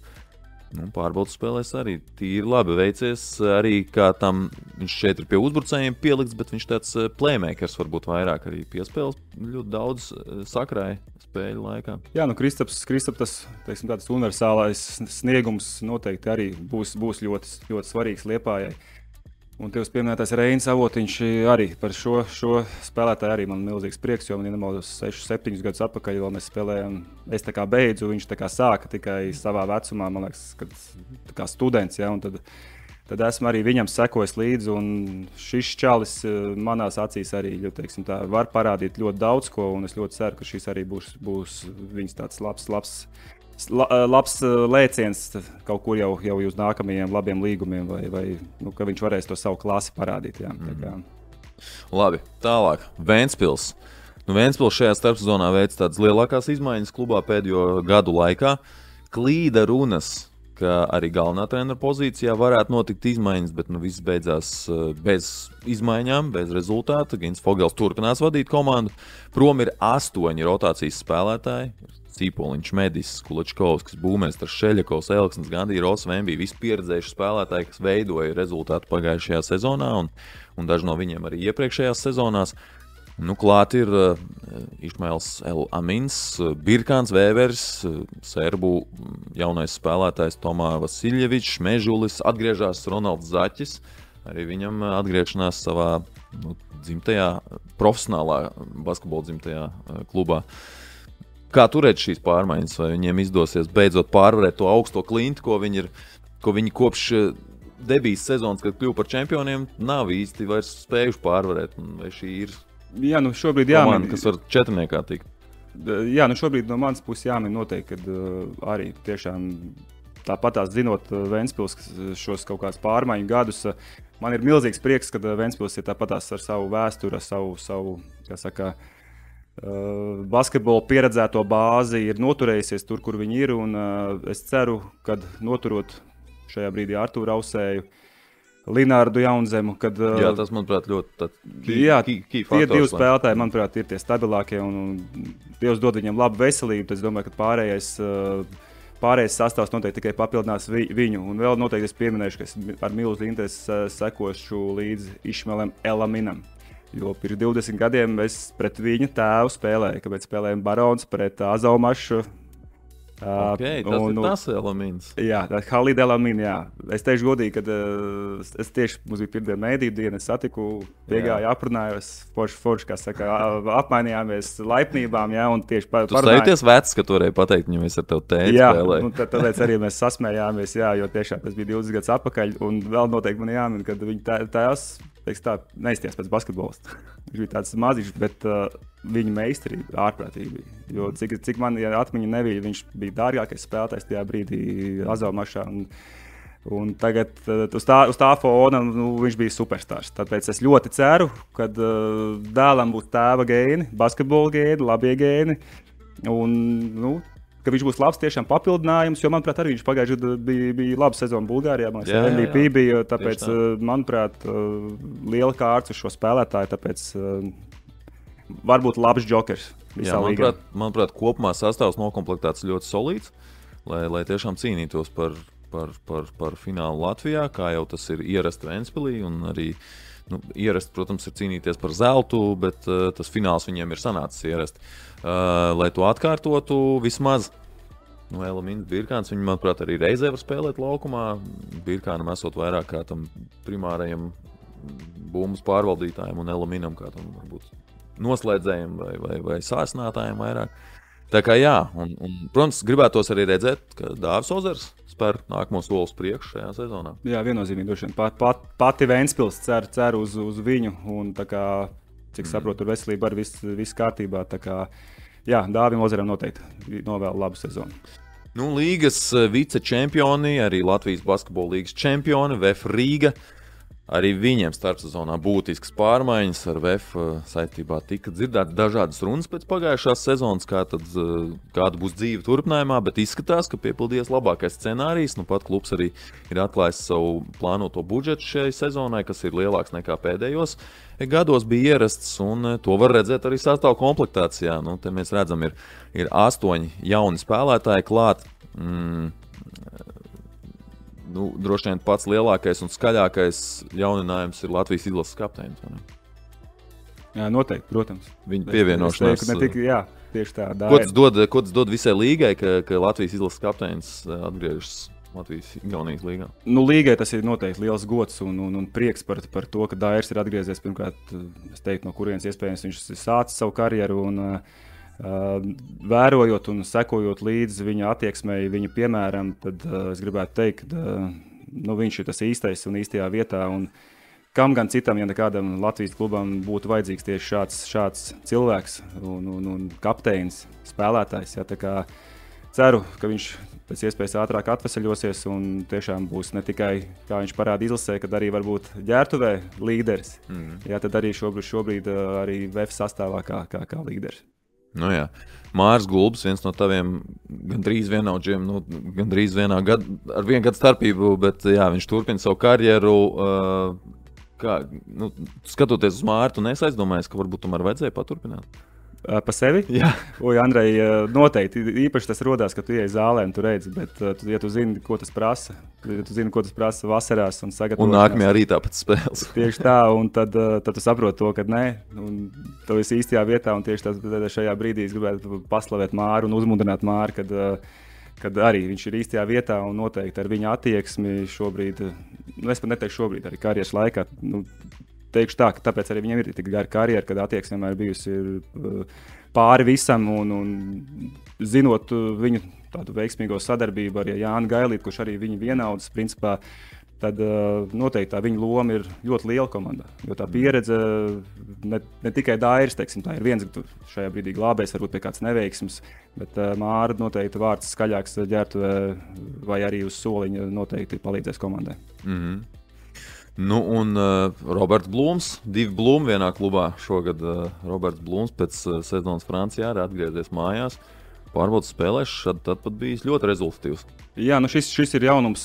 Pārbaudas spēlēs arī tīri labi veicies. Arī kā tam viņš šeit ir pie uzbrucējiem pielikts, bet viņš tāds playmakers varbūt vairāk arī piespēles ļoti daudz sakrāja spēļu laikā. Jā, Kristaps tas, teiksim, tāds universālais sniegums noteikti arī būs ļoti, ļoti svarīgs Liepājai. Un tev pieminētais Reinis Avotiņš arī par šo spēlētāju arī man milzīgs prieks, jo man nemaldos 6-7 gadus atpakaļ vēl mēs spēlējām. Es tā kā beidzu, viņš tā kā sāka tikai savā vecumā, man liekas, kad tā kā students, ja, un tad esmu arī viņam sekojis līdzi, un šis čalis manās acīs arī, teiksim, tā, var parādīt ļoti daudz ko, un es ļoti ceru, ka šis arī būs viņas tāds labs lēciens kaut kur jau uz nākamajiem labiem līgumiem, vai ka viņš varēs to savu klasi parādīt. Jā, Labi, tālāk. Ventspils. Ventspils šajā starpsezonā veic tādas lielākās izmaiņas klubā pēdējo gadu laikā. Klīda runas, ka arī galvenā trenera pozīcijā varētu notikt izmaiņas, bet viss beidzās bez izmaiņām, bez rezultāta. Gins Fogels turpinās vadīt komandu. Prom ir 8 rotācijas spēlētāji. Cīpoliņš, Medis, Kulačkovskis, Būmēstars, Šeļakovs, Elksnis, Gandī, Ross, Vembī, visi pieredzējuši spēlētāji, kas veidoja rezultātu pagājušajā sezonā un daži no viņiem arī iepriekšējās sezonās. Klāt ir Išmails El Amins, Birkāns Vēvers, Serbu jaunais spēlētājs Tomā Vasiljevičs, Mežulis, atgriežās Ronalds Zaķis, arī viņam atgriešanās savā dzimtajā, profesionālā basketbola dzimtajā klubā. Kā turēt šīs pārmaiņas, vai viņiem izdosies beidzot pārvarēt to augsto klinti, ko viņi kopš debijas sezonas, kad kļuva par čempioniem, nav īsti vairs spējuši pārvarēt? Vai šī ir šobrīd komanda, kas var četrniekā tikt? Jā, šobrīd no manas puses jāmin noteikti, kad arī tiešām tāpatās zinot Ventspils šos kaut kādus pārmaiņu gadus, man ir milzīgs prieks, kad Ventspils ir tāpatās ar savu vēsturi, savu kā saka, basketbola pieredzēto bāzi ir noturējusies tur, kur viņi ir, un es ceru, kad noturot šajā brīdī Artūru Ausēju, Linārdu Jaunzemu, kad... Jā, tas, manuprāt, ļoti key faktors. Tie divi spēlētāji, manuprāt, ir tie stabilākie, un Dievs dod viņiem labu veselību, tad es domāju, ka pārējais sastāvs noteikti tikai papildinās viņu, un vēl noteikti es pieminēšu, ka es ar milzu interesi sekošu līdzi Išmaelam Elaminam. Jo pirms 20 gadiem es pret viņa tēvu spēlēju, kad spēlējām Barons pret Azaumašu. Tas ir tas Elamins. Jā, tas Halid Elamin, jā. Es teikšu godīgi, kad es tieši mums bija pirmdiena mēdīju diena, es satiku, piegāju, aprunājos, forši, kā saka, apmainījāmies laipnībām, jā, un tieši parunājām. Tu sajūties vecs, ka tu varēji pateikt viņam, es ar tev tēti spēlēju. Jā, un tāpēc arī mēs sasmējāmies, jā, jo tiešām tas bija 20 gadus atpakaļ, un vēl noteikti man jāmin, kad viņa tēvs, neizties pēc basketbolista. Viņš bija tāds maziņš, bet viņa meistarība ārprātīgi bija. Jo cik man atmiņa nebija, viņš bija dārgākais spēlētājs tajā brīdī Azaumašā. Un tagad uz tā fona viņš bija superstārs. Tāpēc es ļoti ceru, ka dēlam būs tēva gēni, basketbola gēni, labie gēni. Un, ka viņš būs labs tiešām papildinājums, jo, manuprāt, arī viņš pagājušajā gadā bija laba sezona Bulgārijā. MVP bija, tāpēc, manuprāt, liela kārts uz šo spēlētāju, tāpēc varbūt labs džokers visā līgā. Manuprāt, kopumā sastāvs nokomplektēts ļoti solīds, lai tiešām cīnītos par finālu Latvijā, kā jau tas ir ierasts Ventspilī, un arī ierast, protams, ir cīnīties par zeltu, bet tas fināls viņiem ir sanācis ierast. Lai to atkārtotu vismaz, Elamins, Birkāns, viņi, manuprāt, arī reizē var spēlēt laukumā. Birkānam esot vairāk kā tam primārajam bumbas pārvaldītājiem un Elaminam kā tam varbūt noslēdzējiem vai sāsinātājiem vairāk. Tā kā jā, un protams, gribētos arī redzēt, ka Dāvis Ozers spēr nākamo soli uz priekšu šajā sezonā. Jā, viennozīmīgi droši vien. Pati Ventspils cer uz viņu, un tā kā, cik saprotu, tur veselība arī viss kārtībā. Tā kā, jā, Dāvim Ozeram noteikti novēl labu sezonu. Līgas vicečempioni, arī Latvijas basketbola līgas čempioni, VF Rīga. Arī viņiem starpsezonā būtisks pārmaiņas ar VF saistībā tika dzirdētas dažādas runas pēc pagājušās sezonas, kāda būs dzīve turpinājumā, bet izskatās, ka piepildījies labākais scenārijs. Nu pat klubs arī ir atklājis savu plānoto budžetu šai sezonai, kas ir lielāks nekā pēdējos gados bija ierasts, un to var redzēt arī sastāvu komplektācijā. Nu, te mēs redzam, ir 8 jauni spēlētāji klāt. Nu, droši vien pats lielākais un skaļākais jauninājums ir Latvijas izlases kapteinis. Jā, noteikti, protams. Viņa pievienošanās. Tieši tā. Ko tas dod visai līgai, ka Latvijas izlases kapteinis atgriežas Latvijas Igaunijas līgā? Nu, līgai tas ir noteikti liels gods un prieks par to, ka Dairis ir atgriezies. Pirmkārt, es teiktu, no kurienes iespējams viņš ir sācis savu karjeru. Vērojot un sekojot līdzi viņa attieksmei, viņa piemēram, tad es gribētu teikt, ka viņš ir tas īstais un īstajā vietā. Un kam gan citam, ja nekādam Latvijas klubam būtu vajadzīgs tieši šāds cilvēks un kapteinis, spēlētājs. Ja, tā kā ceru, ka viņš pēc iespējas ātrāk atvesaļosies un tiešām būs ne tikai, kā viņš parāda izlasē, kad arī varbūt ģērbtuvē līderis. Ja, tad arī šobrīd arī VF sastāvā kā līderis. Nu jā. Māris Gulbis, viens no taviem gandrīz vienaudžiem, gandrīz ar 1 gadu starpību, bet jā, viņš turpina savu karjeru. Skatoties uz Māri, tu nesaizdomājies, ka varbūt tomēr vajadzēja paturpināt? Pa sevi? Jā. Andrej, noteikti. Īpaši tas rodās, ka tu ieej zālē un tu redzi, bet ja tu zini, ko tas prasa, vasarās un sagatavošanās. Un nākamajā rītā pēc spēles. Tieši tā, un tad tu saproti to, ka nē, un tu esi īstajā vietā, un tieši šajā brīdī es gribētu paslavēt Māru un uzmundrināt Māru, kad arī viņš ir īstajā vietā un noteikti ar viņa attieksmi šobrīd, es pat neteikšu šobrīd, arī karjeras laikā, teikšu tā, ka tāpēc arī viņam ir tik gara karjera, kad attieksme vienmēr bijusi pāri visam un zinot viņu tādu veiksmīgo sadarbību ar Jānu Gailīti, kurš arī viņa vienaudzis, principā, tad noteikti tā viņa loma ir ļoti liela komandā. Jo tā pieredze ne tikai Dairis, teiksim, tā ir viens, ka šajā brīdī glābēs, varbūt pie kāds neveiksmes, bet Māra noteikti vārds skaļāks ģērbtuvē vai arī uz soliņa noteikti palīdzēs komandai. Nu, un Roberts Blūms, 2 Blūmi vienā klubā. Šogad Roberts Blūms pēc sezonas Francijā ir atgriezies mājās. Pārbaudas spēlēs, tad pat bijis ļoti rezultatīvs. Jā, šis ir jaunums,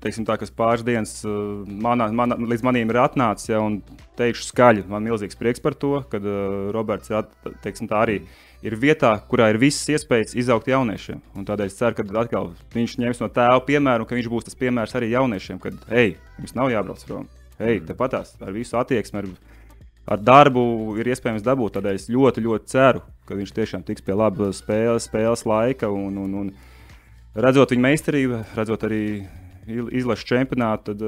teiksim tā, kas pāris dienas līdz maniem ir atnācis, ja, un teikšu skaļi. Man milzīgs prieks par to, kad Roberts teiksim tā arī ir vietā, kurā ir visas iespējas izaugt jauniešiem. Un tādēļ es ceru, ka atkal viņš ņems no tēva piemēru, un ka viņš būs tas piemērs arī jauniešiem, kad, jums nav jābrauc prom. Tepatās ar visu attieksmi, ar darbu ir iespējams dabūt. Tādēļ es ļoti, ļoti ceru, ka viņš tiešām tiks pie laba spēles laika. Un redzot viņa meistarību, redzot arī izlases čempionātu, tad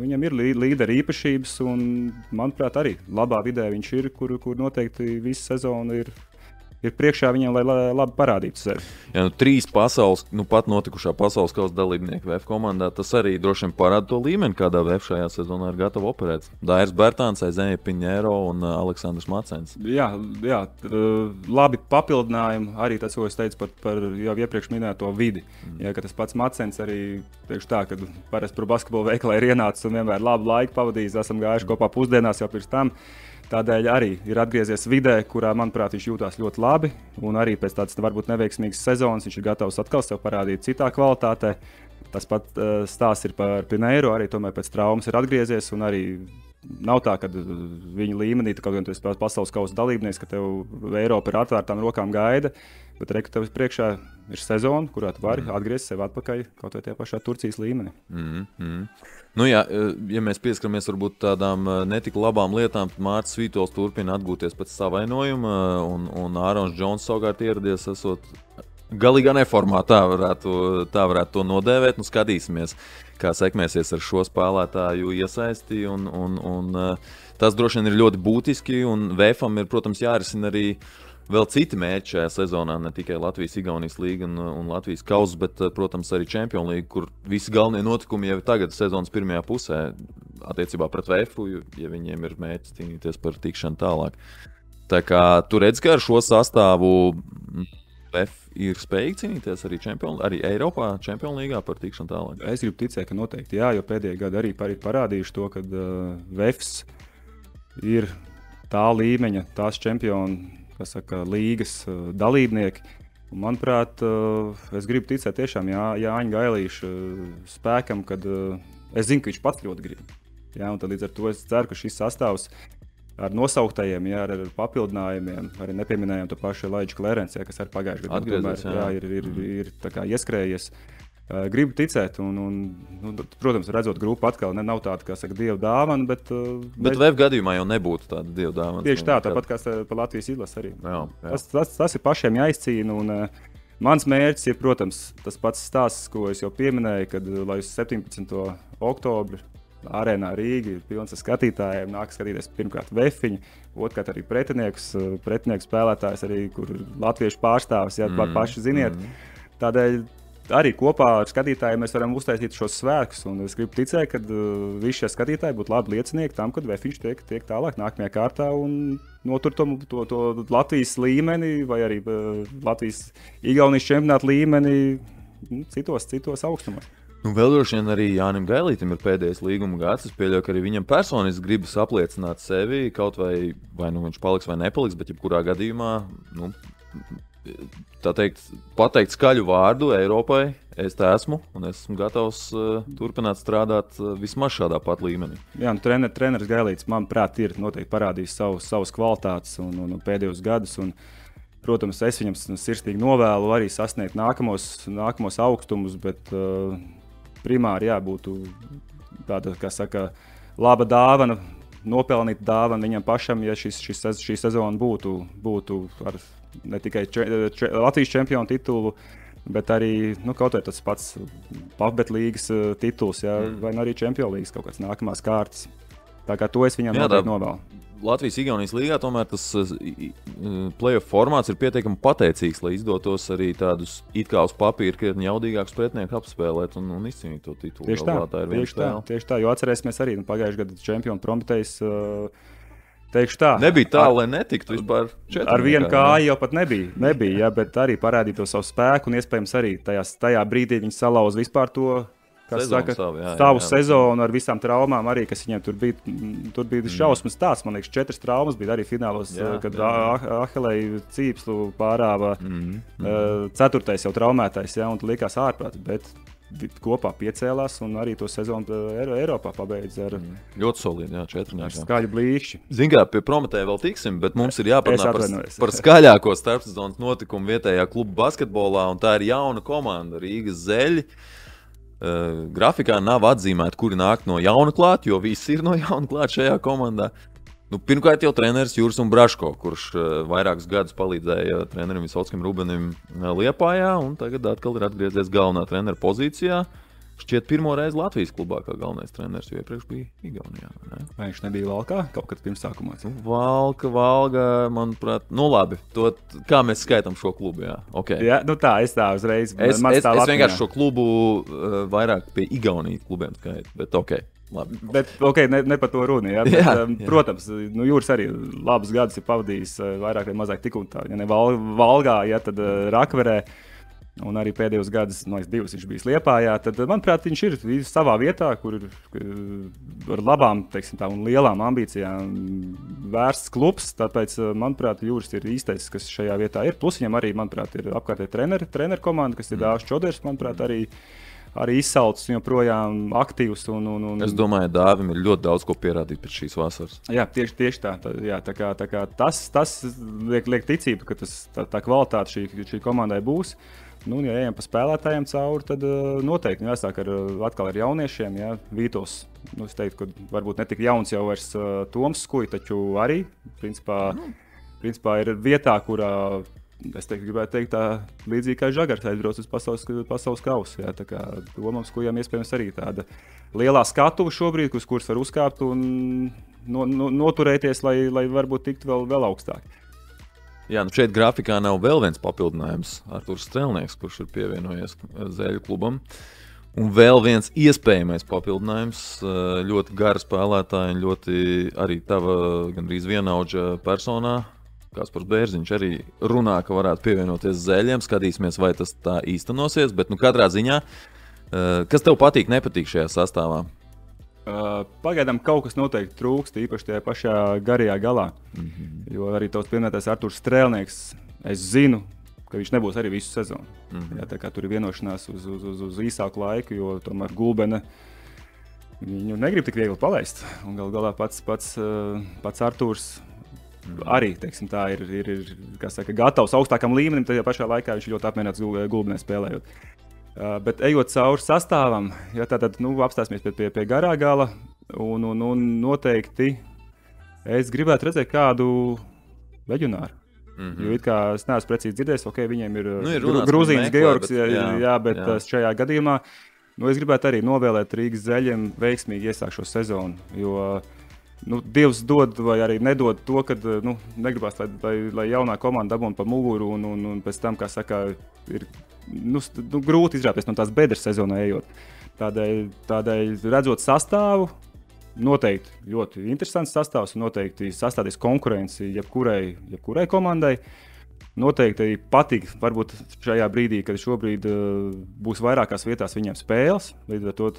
viņam ir līderi īpašības. Un, manuprāt, arī labā vidē viņš ir, kur noteikti visu sezonu ir priekšā viņam, lai labi parādītu sevi. Jā, 3 pasaules, pat notikušā pasaules kausa dalībnieki VF komandā, tas arī droši vien parāda to līmeni, kādā VF šajā sezonā ir gatava operēt. Dairis Bērtāns, Aizēja Piņēro un Aleksandrs Macens. Jā, labi papildinājumi, arī tas, ko es teicu par jau iepriekš minēto vidi. Jā, ka tas pats Macens arī, teikšu tā, kad parasti par basketbolu veikalā ir ienācis un vienmēr labu laiku pavadījis, esam gājuši kopā pusdienās jau pirms tam. Tādēļ arī ir atgriezies vidē, kurā, manuprāt, viņš jūtās ļoti labi. Un arī pēc tādas varbūt neveiksmīgas sezonas viņš ir gatavs atkal sev parādīt citā kvalitātē. Tas pat stāsts ir par Pineiro, arī tomēr pēc traumas ir atgriezies. Un arī nav tā, ka viņa līmenī, kaut gan tu esi pasaules kausa dalībnieks, ka tev Eiropa ir atvērtām rokām gaida. Bet re, ka tev priekšā ir sezona, kurā tu vari atgriezt sevi atpakaļ kaut vai tajā pašā Turcijas līmenī. Nu jā, ja mēs pieskaramies varbūt tādām netik labām lietām, tad Mārcis Vītols turpina atgūties pēc savainojuma, un Ārons Džons savukārt ieradies esot galīgā neformā, tā varētu to nodēvēt. Nu, skatīsimies, kā sekmēsies ar šo spēlētāju iesaisti, un tas droši vien ir ļoti būtiski, un VFam ir, protams, jārisina arī vēl citi mērķi šajā sezonā, ne tikai Latvijas-Igaunijas līga un Latvijas kausa, bet, protams, arī Champions League, kur visi galvenie notikumi jau tagad sezonas pirmajā pusē attiecībā pret VF, ja viņiem ir mērķis cīnīties par tikšanu tālāk. Tā kā tu redz, ka ar šo sastāvu VF ir spējīgi cīnīties arī Eiropā Čempionu līgā par tikšanu tālāk? Es gribu ticēt, ka noteikti jā, jo pēdējie gadi arī parādījuši to, ka VFs ir tā līmeņa, tās čempionu līgas dalībnieki. Un, manuprāt, es gribu ticēt tiešām Jāņa Gailīša spēkam, kad es zinu, ka viņš pats ļoti grib. Jā, un tad līdz ar to es ceru, ka šis sastāvs ar nosauktajiem, jā, ar papildinājumiem, arī nepieminējām to pašu Laidžu Klērenci, kas arī pagājušajā gadā ir tā kā ieskrējies. Gribu ticēt, un, protams, redzot grupu atkal, nav tāda, kā saka, dieva dāvana, bet VF gadījumā jau nebūtu tāda dieva dāvana. Tieši tā, tāpat kā pa Latvijas izlasi arī. Jā. Tas ir pašiem jāizcīna, un mans mērķis ir, protams, tas pats stāsts, ko es jau pieminēju, kad lai uz 17. oktobri arēnā Rīga ir pilns ar skatītājiem, nāk skatīties pirmkārt VF-iņu, otrkārt arī pretinieku spēlētājs, arī, kur latviešu pārstāvis, jā, paši ziniet. Tādēļ arī kopā ar skatītājiem mēs varam uztaisīt šos svētkus, un es gribu ticēt, ka visi šie skatītāji būtu labi liecinieki tam, kad VF-iņš tiek tālāk nākamajā kārtā un notur to Latvijas līmeni vai arī Latvijas-Igaunijas čempionāta līmeni citos augstumos. Vēl droši vien arī Jānim Gailītim ir pēdējais līguma gads. Es pieļauju, ka arī viņam personiski gribas apliecināt sevi, kaut vai viņš paliks vai nepaliks, bet jebkurā gadījumā, tā teikt, pateikt skaļu vārdu Eiropai. Es te esmu un esmu gatavs turpināt strādāt vismaz šādā pat līmenī. Jā, treneris Gailītis, manuprāt, ir noteikti parādījis savus kvalitātes un pēdējos gadus. Un, protams, es viņam sirsnīgi novēlu arī sasniegt nākamos augstumus, bet primāri būtu tāda, kā saka, laba dāvana, nopelnīta dāvana viņam pašam, ja šī sezona būtu ar ne tikai Latvijas čempionu titulu, bet arī kaut vai tas pats Pafbet līgas tituls, vai arī Čempionu līgas kaut kāds nākamās kārtas. Tā kā to es viņam noteikti novēlu. Latvijas-Igaunijas līgā tomēr tas play-off formāts ir pietiekami pateicīgs, lai izdotos arī tādus it kā uz papīra krietni jaudīgākus pretiniekus apspēlēt un izcīnīt to titulu. Tieši tā, jo atcerēsimies arī pagājušajā gada čempionu Prometejs. Teikšu tā. Nebija tā, lai netiktu vispār četrniekā. Ar vienu kāju jau pat nebija, bet arī parādīja to savu spēku un iespējams arī tajā brīdī viņi salauza vispār to, kas saka, savu sezonu ar visām traumām arī, kas viņiem tur bija šausmas tāds. Man liekas, 4 traumas bija arī finālos, kad Ahilei cīpslu pārāva 4. jau traumētais, un likās ārprāt, bet kopā piecēlās un arī to sezonu Eiropā pabeidz ar ļoti solidi, 4. skaļu blīkšķi. Zin kā, pie Prometēja vēl tiksim, bet mums ir jāparunā par skaļāko starpsezonas notikumu vietējā kluba basketbolā, un tā ir jauna komanda Rīgas Zeļi. Grafikā nav atzīmēta, kuri nāk no jauna klāt, jo visi ir no jauna klāt šajā komandā. Pirmkārt jau treneris Juris Braško, kurš vairākus gadus palīdzēja trenerim Visockim Rubenim Liepājā, un tagad atkal ir atgriezies galvenā trenera pozīcijā. Šķiet pirmo reizi Latvijas klubā kā galvenais treneris, jo iepriekš bija Igaunijā. Vai viņš nebija Valkā kaut kad pirms sākumā? Valga, manuprāt, labi, to, kā mēs skaitām šo klubu, okay. Jā, tā, es tā uzreiz. Es vienkārši šo klubu vairāk pie Igaunijas klubiem skaitu, bet ok. Labi. Bet ne par to runa, jā. Protams, Jūris arī labus gadus ir pavadījis vairāk vai mazāk tik un tā. Ja ne Valgā, tad Rakverē. Un arī pēdējos gadus, 2 viņš bija Liepājā, tad, manuprāt, viņš ir savā vietā, kur ir ar labām, teiksim tā, un lielām ambīcijām vērsts klubs. Tāpēc, manuprāt, Jūris ir īstais, kas šajā vietā ir. Plus viņam arī, manuprāt, ir apkārtēji treneru komanda, kas ir Dāvis Čoders, manuprāt, arī izsalcis joprojām aktīvs. Es domāju, Dāvim ir ļoti daudz ko pierādīt pēc šīs vasaras. Jā, tieši tā. Tā kā tas liek ticību, ka tā kvalitāte šī komandai būs. Ja ejam pa spēlētājiem cauri, tad noteikti jāsāk atkal ar jauniešiem. Vītols, es teiktu, ka varbūt ne tik jauns jau vairs Toms Skuja, taču arī, principā ir vietā, kurā, es gribētu teikt tā līdzīgi kā Žagars aizbrauc uz pasaules kausu. Tā kā Tomam Skujam iespējams arī tāda lielā skatuve šobrīd, uz kuras var uzkāpt un noturēties, lai varbūt tiktu vēl augstāk. Jā, šeit grafikā nav vēl viens papildinājums Arturs Strelnieks, kurš ir pievienojies Zeļu klubam. Un vēl viens iespējamais papildinājums, ļoti gara spēlētāja, ļoti arī tava gandrīz vienaudža personā, Kaspars Bērziņš arī runā, ka varētu pievienoties Zeļiem. Skatīsimies, vai tas tā īstenosies. Bet katrā ziņā, kas tev patīk, nepatīk šajā sastāvā? Pagaidām kaut kas noteikti trūkst, īpaši tajā pašā garajā galā. Jo arī tavs pieminētais Arturs Strēlnieks, es zinu, ka viņš nebūs arī visu sezonu. Jā, tā kā tur ir vienošanās uz īsāku laiku, jo tomēr Gulbene viņu negrib tik viegli palaist. Un gal galā pats Arturs arī, teiksim, tā ir gatavs augstākam līmenim, tajā pašā laikā viņš ļoti apmierināts Gulbenē spēlējot. Bet ejot cauri sastāvam, ja tātad apstāsimies pie garā gala, un noteikti es gribētu redzēt kādu leģionāru. Jo it kā es neesmu precīzi dzirdējis, viņiem ir Grūzīnas Georgs, bet šajā gadījumā es gribētu arī novēlēt Rīgas Zeļiem veiksmīgi iesākt šo sezonu. Jo Dievs dod vai arī nedod to, ka negribās, lai jaunā komanda dabūna pa muguru un pēc tam, kā saka, ir grūti izrāpties no tās bedres sezonā ejot. Tādēļ redzot sastāvu, noteikti ļoti interesants sastāvs un noteikti sastādīs konkurenci jebkurai komandai. Noteikti patīk, varbūt šajā brīdī, kad šobrīd būs vairākās vietās viņiem spēles, līdz ar to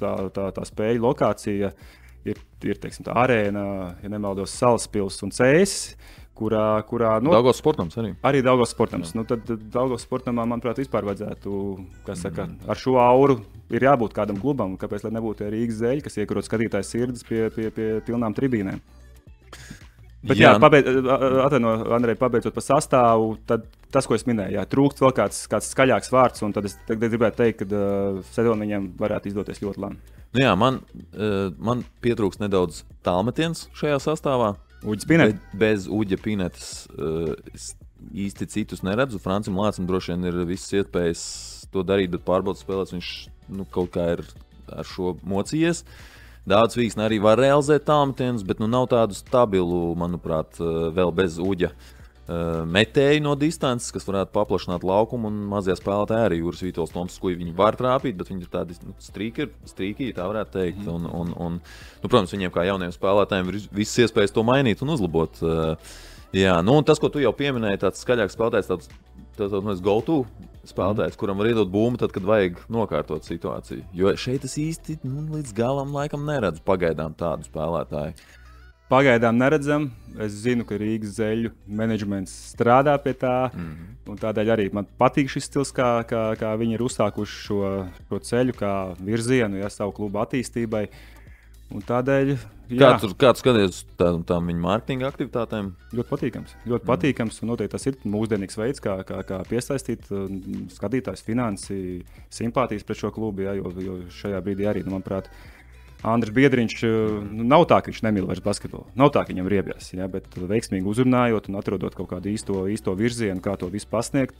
tā spēļu lokācija ir teiksim, tā arēna, ja nemaldos, Salaspils un Cēsis, kurā Daugavas Sportnams arī. Arī Daugavas Sportnams. Tad Daugavas Sportnamā, manuprāt, vispār vajadzētu, ar šo auru ir jābūt kādam klubam, kāpēc lai nebūtu Rīgas Zeļi, kas iekarot skatītājs sirdis pie pilnām tribīnēm. Bet Andrej, pabeidzot par sastāvu, tad tas, ko es minēju, trūkst vēl kāds skaļāks vārds, un tad es gribētu teikt, ka sezonu viņiem varētu izdoties ļoti labi. Man pietrūkst nedaudz tālmetiens šajā sastāvā. Uģis Pinets. Bez Uģa Pinetes īsti citus neredzu. Francim Lācim droši vien ir visas iespējas to darīt, bet pārbaudas spēlēs viņš kaut kā ir ar šo mocījies. Daudz Vīksne arī var realizēt tālmetienus, bet nav tādu stabilu, manuprāt, vēl bez Uģa metēju no distances, kas varētu paplašināt laukumu, un mazie spēlētāji arī Jūras Vītols Toms, ko viņi var trāpīt, bet viņi ir tādi strīki, tā varētu teikt. Protams, viņiem kā jauniem spēlētājiem ir visas iespējas to mainīt un uzlabot. Un tas, ko tu jau pieminēji, tāds skaļāks spēlētājs, tāds go-to spēlētājs, kuram var iedot bumbu tad, kad vajag nokārtot situāciju. Jo šeit es īsti līdz galam laikam neredzu pagaidām tādu spēlētāju. Pagaidām neredzam. Es zinu, ka Rīgas Zeļu menedžments strādā pie tā. Un tādēļ arī man patīk šis stils, kā viņi ir uzsākuši šo ceļu, kā virzienu savu klubu attīstībai. Un tādēļ, kā tu skaties tām viņa mārketinga aktivitātēm? Ļoti patīkams. Ļoti patīkams. Un noteikti tas ir mūsdienīgs veids, kā piesaistīt skatītājs, finansi, simpātijas pret šo klubu. Jo šajā brīdī arī, manuprāt, Andris Biedriņš nav tā, ka viņš nemīl vairs basketbolu. Nav tā, ka viņam riebjās, bet veiksmīgi uzrunājot un atrodot kaut kādu īsto virzienu, kā to visu pasniegt,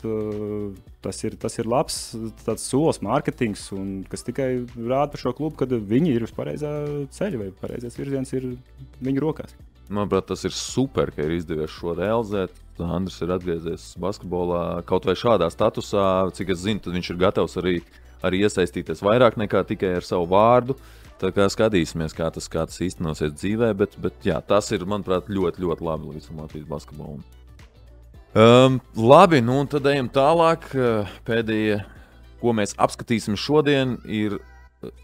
tas ir labs tāds solis, mārketings, un kas tikai rāda par šo klubu, kad viņi ir uz pareizā ceļa vai pareizais virziens ir viņu rokās. Manuprāt, tas ir super, ka ir izdevies šo realizēt. Andris ir atgriezies basketbolā kaut vai šādā statusā, cik es zinu, tad viņš ir gatavs arī iesaistīties vairāk nekā tikai ar savu vārdu. Tā kā skatīsimies, kā tas īstenosies dzīvē, bet tas ir, manuprāt, ļoti, ļoti labi visam Latvijas basketbolam. Labi, tad ejam tālāk. Pēdējie, ko mēs apskatīsim šodien, ir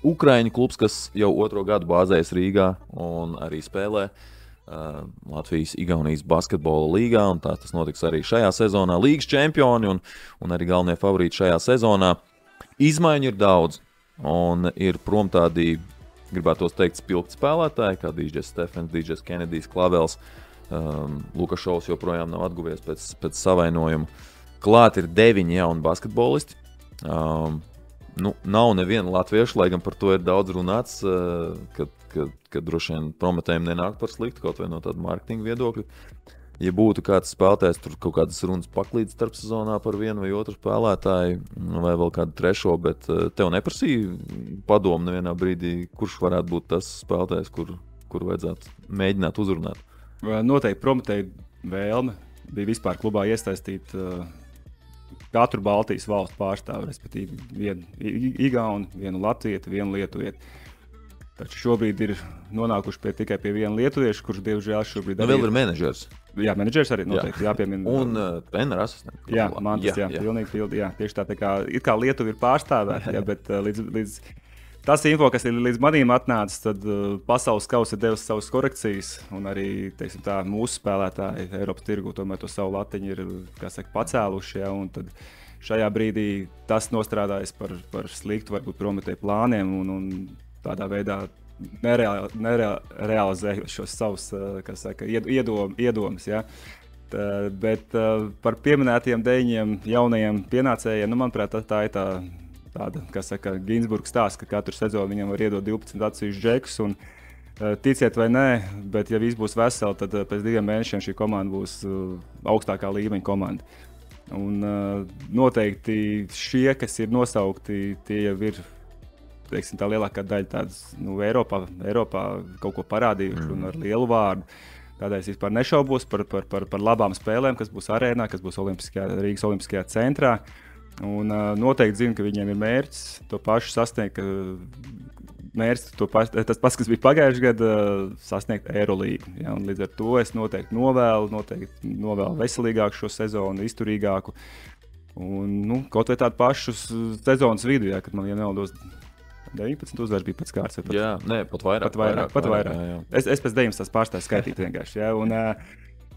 Ukraiņu klubs, kas jau 2. gadu bāzējas Rīgā un arī spēlē Latvijas-Igaunijas basketbola līgā, un tas notiks arī šajā sezonā. Līgas čempioni un arī galvenie favorīti šajā sezonā. Izmaiņu ir daudz, un ir prom tādi, gribētu teikt, spilgti spēlētāji, kā DJs Stefans, DJs Kenedijs, Klavels. Lukašovs joprojām nav atguvies pēc savainojuma. Klāt ir 9 jauni basketbolisti. Nav neviena latvieša, lai gan par to ir daudz runāts, kad droši vien prometējumi nenāk par sliktu, kaut vai no tāda mārketinga viedokļa. Ja būtu kāds spēlētājs, tur kaut kādas runas paklīdz starp sezonā par vienu vai otru spēlētāju, vai vēl kādu trešo, bet tev neprasīja padomu nevienā brīdī, kurš varētu būt tas spēlētājs, kur vajadzētu mēģināt uzrunāt? Noteikti Prometēja vēlme bija vispār klubā iesaistīt katru Baltijas valstu pārstāvu, respektīvi vienu Igaunu, vienu Latvieti, vienu Lietuvieti. Taču šobrīd ir nonākuši tikai pie viena lietuvieša, kurš diemžēl šobrīd vēl ir menedžers. Jā, menedžers arī noteikti jāpiemina. Un treneru asistents. Jā, Mantas, pilnīgi, it kā Lietuva ir pārstāvēta, bet līdz tas info, kas ir līdz manim atnācis, tad pasaules kausa ir devis savas korekcijas, un arī, teiksim tā, mūsu spēlētāji Eiropas tirgu tomēr to savu latiņu ir, pacēluši, un tad šajā brīdī tas nostrādājas par sliktu, varbūt Prometēju plāniem, un tādā veidā nerealizējot šos savus iedomus. Ja? Bet par pieminētiem deviņiem jaunajiem pienācējiem, manuprāt, tā ir tāda, kā saka, Ginsburgs stāsts, ka katru sezonu viņam var iedot 12 atsevišķus džekus. Un, ticiet vai nē, bet ja viss būs veseli, tad pēc 2 mēnešiem šī komanda būs augstākā līmeņa komanda. Un noteikti šie, kas ir nosaukti, tie jau ir, teiksim, tā lielākā daļa tādas, Eiropā kaut ko parādījuši un ar lielu vārdu. Tādēļ es vispār nešaubos par labām spēlēm, kas būs arēnā, kas būs Rīgas Olimpiskajā centrā. Un noteikti zinu, ka viņiem ir mērķis to pašu sasniegt, tas pats, kas bija pagājušajā gadā, sasniegt Eirolīgu. Ja? Līdz ar to es noteikti novēlu veselīgāku šo sezonu, izturīgāku. Un, kaut vai tādu pašu sezonas vidu, ja, kad man nevaldos 19 uzvaras bija pēc kārtas. Pat vairāk. Jā. Es pēc 19 pārstāju skaitīt vienkārši. Ja? Un,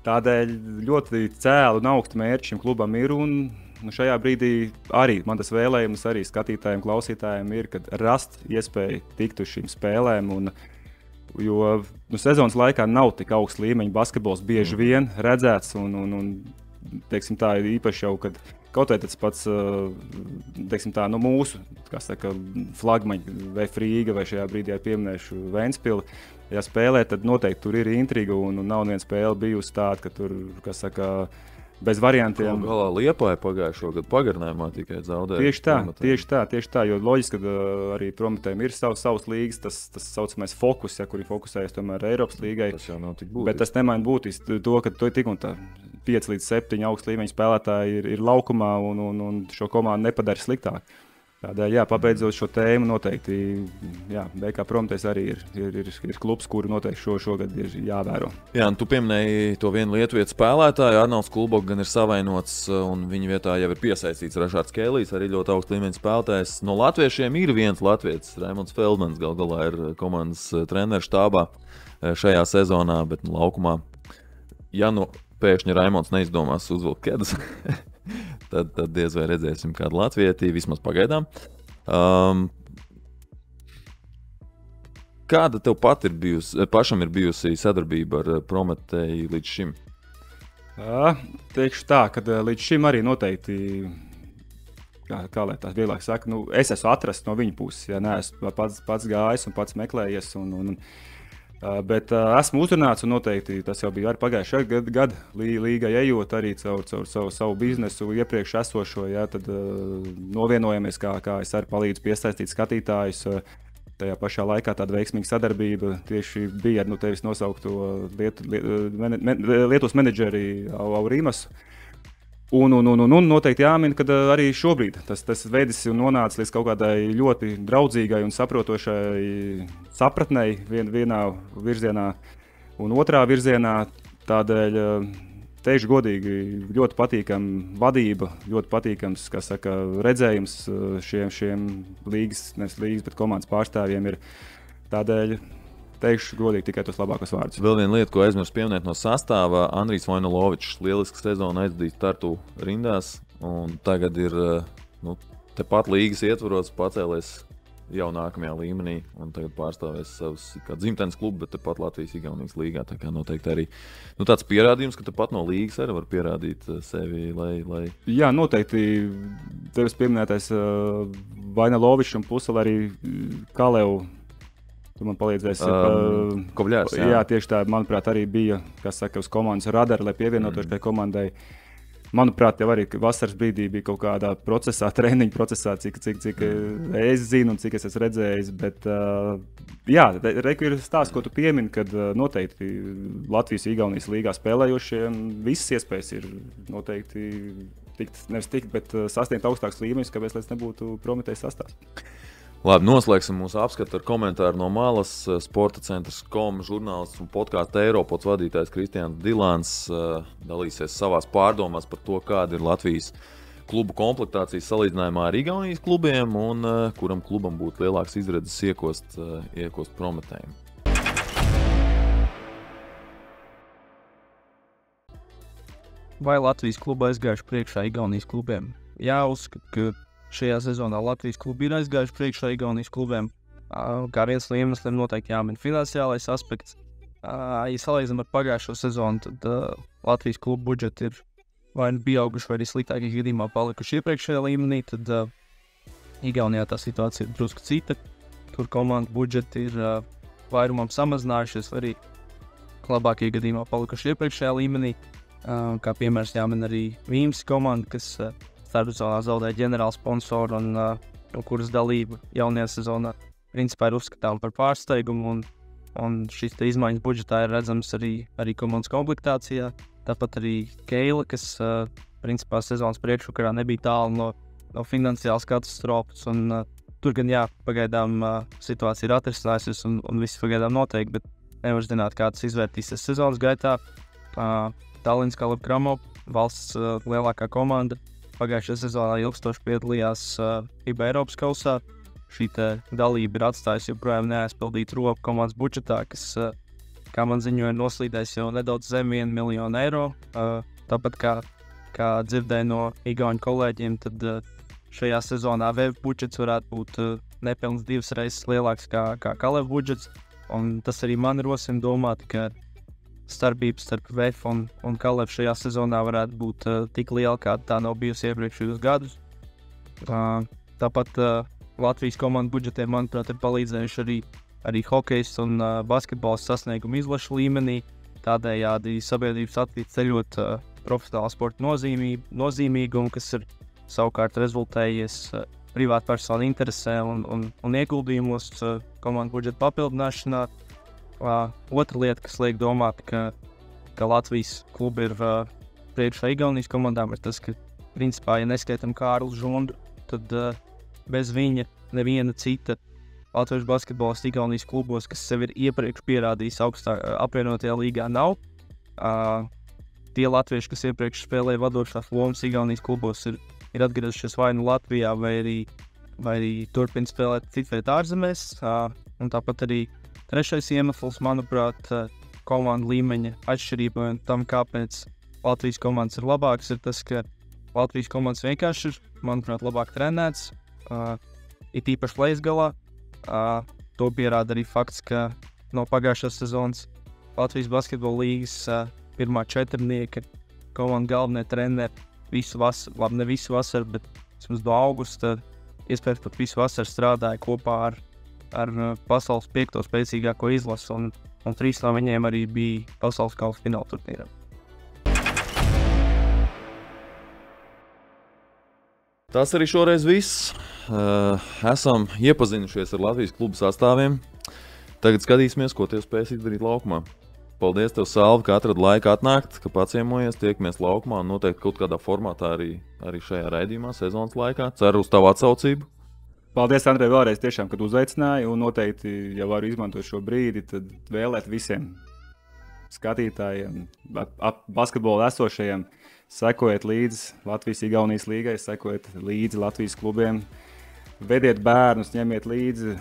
tādēļ ļoti cēlu un augstu mērķi šim klubam ir. Un šajā brīdī arī man tas vēlējums arī skatītājiem, klausītājiem ir, kad rast iespēju tikt uz šīm spēlēm. Jo sezonas laikā nav tik augsts līmeņa basketbols bieži vien redzēts. Un teiksim, tā ir īpaši jau, kad kaut vai tas pats teiksim, tā, mūsu flagmaņi vai Frīga, vai šajā brīdī pieminēšu Ventspili. Ja spēlē, tad noteikti tur ir intriga un nav neviena spēle bijusi tāda, ka tur, bez variantiem. Galā Liepāja pagājušo gadu pagarinājumā tikai zaudēja. Tieši tā, jo loģiski, ka arī Prometējiem ir savas līgas, tas saucamais fokus, kuri fokusējas tomēr Eiropas līgai. Tas jau nav tik būtiski. Bet tas nemaina būtiski to, ka tu tik un tā 5 līdz 7 augstu līmeņu spēlētāji ir laukumā un šo komandu nepadara sliktāk. Tādēļ, pabeidzot šo tēmu, noteikti BK Prometējs arī ir klubs, kuru noteikti šogad ir jāvēro. Jā, un tu pieminēji to vienu lietuvietu spēlētāju. Arnolds Kulboks gan ir savainots, un viņa vietā jau ir piesaistīts Rašārds Kēlijs, arī ļoti augstu līmeņu spēlētājs. No latviešiem ir viens latvietis, Raimonds Feldmans, gal galā ir komandas treneru štābā šajā sezonā, bet laukumā, ja pēkšņi Raimonds neizdomās uzvilkt kedus, tad diez vai redzēsim kādu latvieti, vismaz pagaidām. Kāda tev pašam ir bijusi sadarbība ar Prometēju līdz šim? Teikšu tā, ka līdz šim arī noteikti, kā lai tā vieglāk saka, es esmu atrasts no viņa puses, ja neesmu pats gājis un pats meklējies. Bet esmu uzrunāts, un noteikti tas jau bija arī pagājušajā gadā līgai ejot arī caur savu biznesu iepriekš esošo. Tad novienojamies, kā es arī palīdzu piesaistīt skatītājus. Tajā pašā laikā tāda veiksmīga sadarbība tieši bija ar tevis nosaukto Lietuvas menedžeri Aurimas. Un noteikti jāmin, ka arī šobrīd tas veidis ir nonācis līdz kaut kādai ļoti draudzīgai un saprotošai sapratnei vienā virzienā un otrā virzienā. Tādēļ, teikšu godīgi, ļoti patīkama vadība, ļoti patīkams redzējums šiem līgas, bet komandas pārstāvjiem ir. Tādēļ teikšu godīgi tikai tos labākos vārdus. Vēl viena lieta, ko aizmirsu pieminēt no sastāvā, Andrijs Vojnolovičs lielisku sezonu aizdīs Tartu rindās, un tagad ir tepat līgas ietvaros pacēlies jau nākamajā līmenī, un tagad pārstāvēs savus dzimtenes klubu, bet tepat Latvijas-Igaunijas līgā. Tā kā noteikti arī tāds pierādījums, ka tepat no līgas arī var pierādīt sevi, lai... Jā, noteikti tevis pieminētais Vojnolovičs un pusel arī Kalev. Tu man palīdzēsi. Kovļārs, jā, tieši tā, manuprāt, arī bija, uz komandas radara, lai pievienotos šai komandai. Manuprāt, jau arī vasaras brīdī bija kaut kādā procesā, treniņu procesā, cik es zinu un cik es esmu redzējis. Bet, ir stāsts, ko tu piemini, kad noteikti Latvijas-Igaunijas līgā spēlējošiem visas iespējas ir noteikti sasniegt augstāks līmenis, kāpēc nebūtu Prometējs sastāvs. Labi, noslēgsim mūsu apskatu ar komentāru no malas. Sporta centrs.com žurnālists un podkāstu Eiropods vadītājs Kristians Dilāns dalīsies savās pārdomās par to, kāda ir Latvijas klubu komplektācijas salīdzinājumā ar Igaunijas klubiem un kuram klubam būtu lielāks izredzes iekost prometējumu. Vai Latvijas kluba aizgājuši priekšā Igaunijas klubiem? Jā, uzskatu, ka šajā sezonā Latvijas klubi ir aizgājuši priekšā Igaunijas klubiem. Kā viens no iemesliem noteikti jāmin finansiālais aspekts. Ja salīdzinām ar pagājušo sezonu, tad Latvijas klubu budžeti ir vai nu pieauguši, vai arī sliktākajā gadījumā palikuši iepriekšējā līmenī, tad Igaunijā tā situācija ir drusku cita, kur komandu budžeti ir vairumam samazinājušies, vai arī labākajā gadījumā palikuši iepriekšējā līmenī. Kā piemērs jāmin arī Vīmsi komanda, kas starpsezonā zaudēja ģenerālu sponsoru un kuras dalība jaunajā sezonā principā ir uzskatām par pārsteigumu, un šīs izmaiņas budžetā ir redzams arī komandas komplektācijā. Tāpat arī Keila, kas principā sezonas priekšvakarā nebija tālu no finansiālas katastrofas, un tur gan pagaidām situācija ir atrisinājusies un viss pagaidām noteikti, bet nevar zināt, kā tas izvērtīsies sezonas gaitā. Tallinas Kalab Kramop, valsts lielākā komanda, pagājušajā sezonā ilgstoši piedalījās FIBA Eiropas kausā. Šī dalība ir atstājusi joprojām neaizpildītu roku komandas budžetā, kas, kā man ziņoja, ir noslīdējis jau nedaudz zem 1 miljonu eiro. Tāpat kā dzirdēju no igauņu kolēģiem, tad šajā sezonā VF budžets varētu būt nepilns 2 reizes lielāks kā Kalab budžets. Un tas arī man rosina domāt, ka starpība starp VF un Kalab šajā sezonā varētu būt tik liela, kā tā nav bijusi iepriekšējos gadus. Tāpat Latvijas komandu budžetiem, manuprāt, ir palīdzējuši arī hokejs un basketbols sasniegumu izlašu līmenī. Tādējādi sabiedrības attīstīt ceļot profesionālā sporta nozīmīgumu, kas ir savukārt rezultējies privātpersonu interesē un ieguldījumos komandu budžeta papildināšanā. Otra lieta, kas liek domāt, ka Latvijas klubi ir priekšā Igaunijas komandām, ir tas, ka, principā, ja neskaitam Kārlu Žundu, tad bez viņa neviena cita latviešu basketbolists Igaunijas klubos, kas sev ir iepriekš pierādījis apvienotajā līgā, nav. Tie latvieši, kas iepriekš spēlēja vadošās lomas Igaunijas klubos, ir atgriezušies vai nu Latvijā, vai arī turpina spēlēt citviet ārzemēs. Un tāpat arī trešais iemesls, manuprāt, komandu līmeņa atšķirība un tam, kāpēc Latvijas komandas ir labākas, ir tas, ka Latvijas komandas vienkārši ir, manuprāt, labāk trenēts, it īpaši leisgalā. To pierāda arī fakts, ka no pagājušās sezonas Latvijas basketbola līgas pirmā 4. komanda galvenie treneri visu vasaru, labi, ne visu vasaru, bet vismaz no augusta, iespējams pat visu vasaru strādāja kopā ar pasaules 5. spēcīgāko izlasu, un 3 no viņiem arī bija pasaules kausa fināla turnīrā. Tas arī šoreiz viss. Esam iepazinušies ar Latvijas klubu sastāviem. Tagad skatīsimies, ko tev spēs izdarīt laukumā. Paldies tev, Salvi, ka atradi laiku atnākt, ka paciemojies, tiekamies laukumā un noteikti kaut kādā formātā arī šajā raidījumā sezonas laikā. Ceru uz tavu atsaucību. Paldies, Andrej, vēlreiz tiešām, kad uzaicināji, un noteikti, ja varu izmantot šo brīdi, tad vēlēt visiem skatītājiem, basketbolu esošajiem, sekojiet līdzi Latvijas Igaunijas līgai, sekojiet līdzi Latvijas klubiem, vediet bērnus, ņemiet līdzi,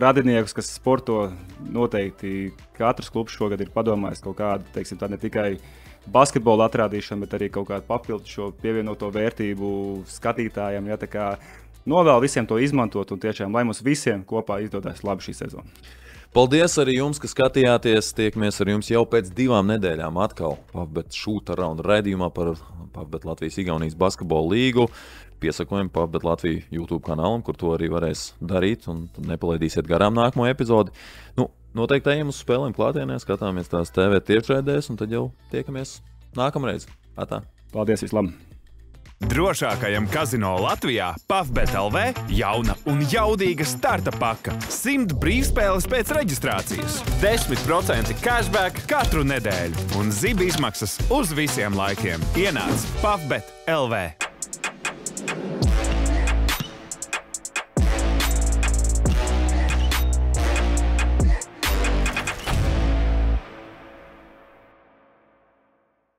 radiniekus, kas sporto. Noteikti katrs klubs šogad ir padomājis kaut kādu, teiksim, tā ne tikai basketbola atrādīšanu, bet arī kaut kādu papildu šo pievienoto vērtību skatītājiem. Ja, tā kā novēl visiem to izmantot un tiešām, lai mums visiem kopā izdodas labi šī sezona. Paldies arī jums, ka skatījāties. Tiekamies ar jums jau pēc 2 nedēļām atkal PavBet Shooter Round raidījumā par PavBet Latvijas Igaunijas basketbola līgu. Piesakojam PavBet Latviju YouTube kanālam, kur to arī varēs darīt un nepalaidīsiet garām nākamo epizodi. Noteikti ejam uz spēlēm klātienē, skatāmies tās TV tiešraidēs un tad jau tiekamies nākamreiz. Atā. Paldies, vislabāk! Drošākajam kazino Latvijā PavBet LV jauna un jaudīga starta paka. 100 brīvspēles pēc reģistrācijas, 10% cashback katru nedēļu un ziba izmaksas uz visiem laikiem. Ienāc PavBet LV!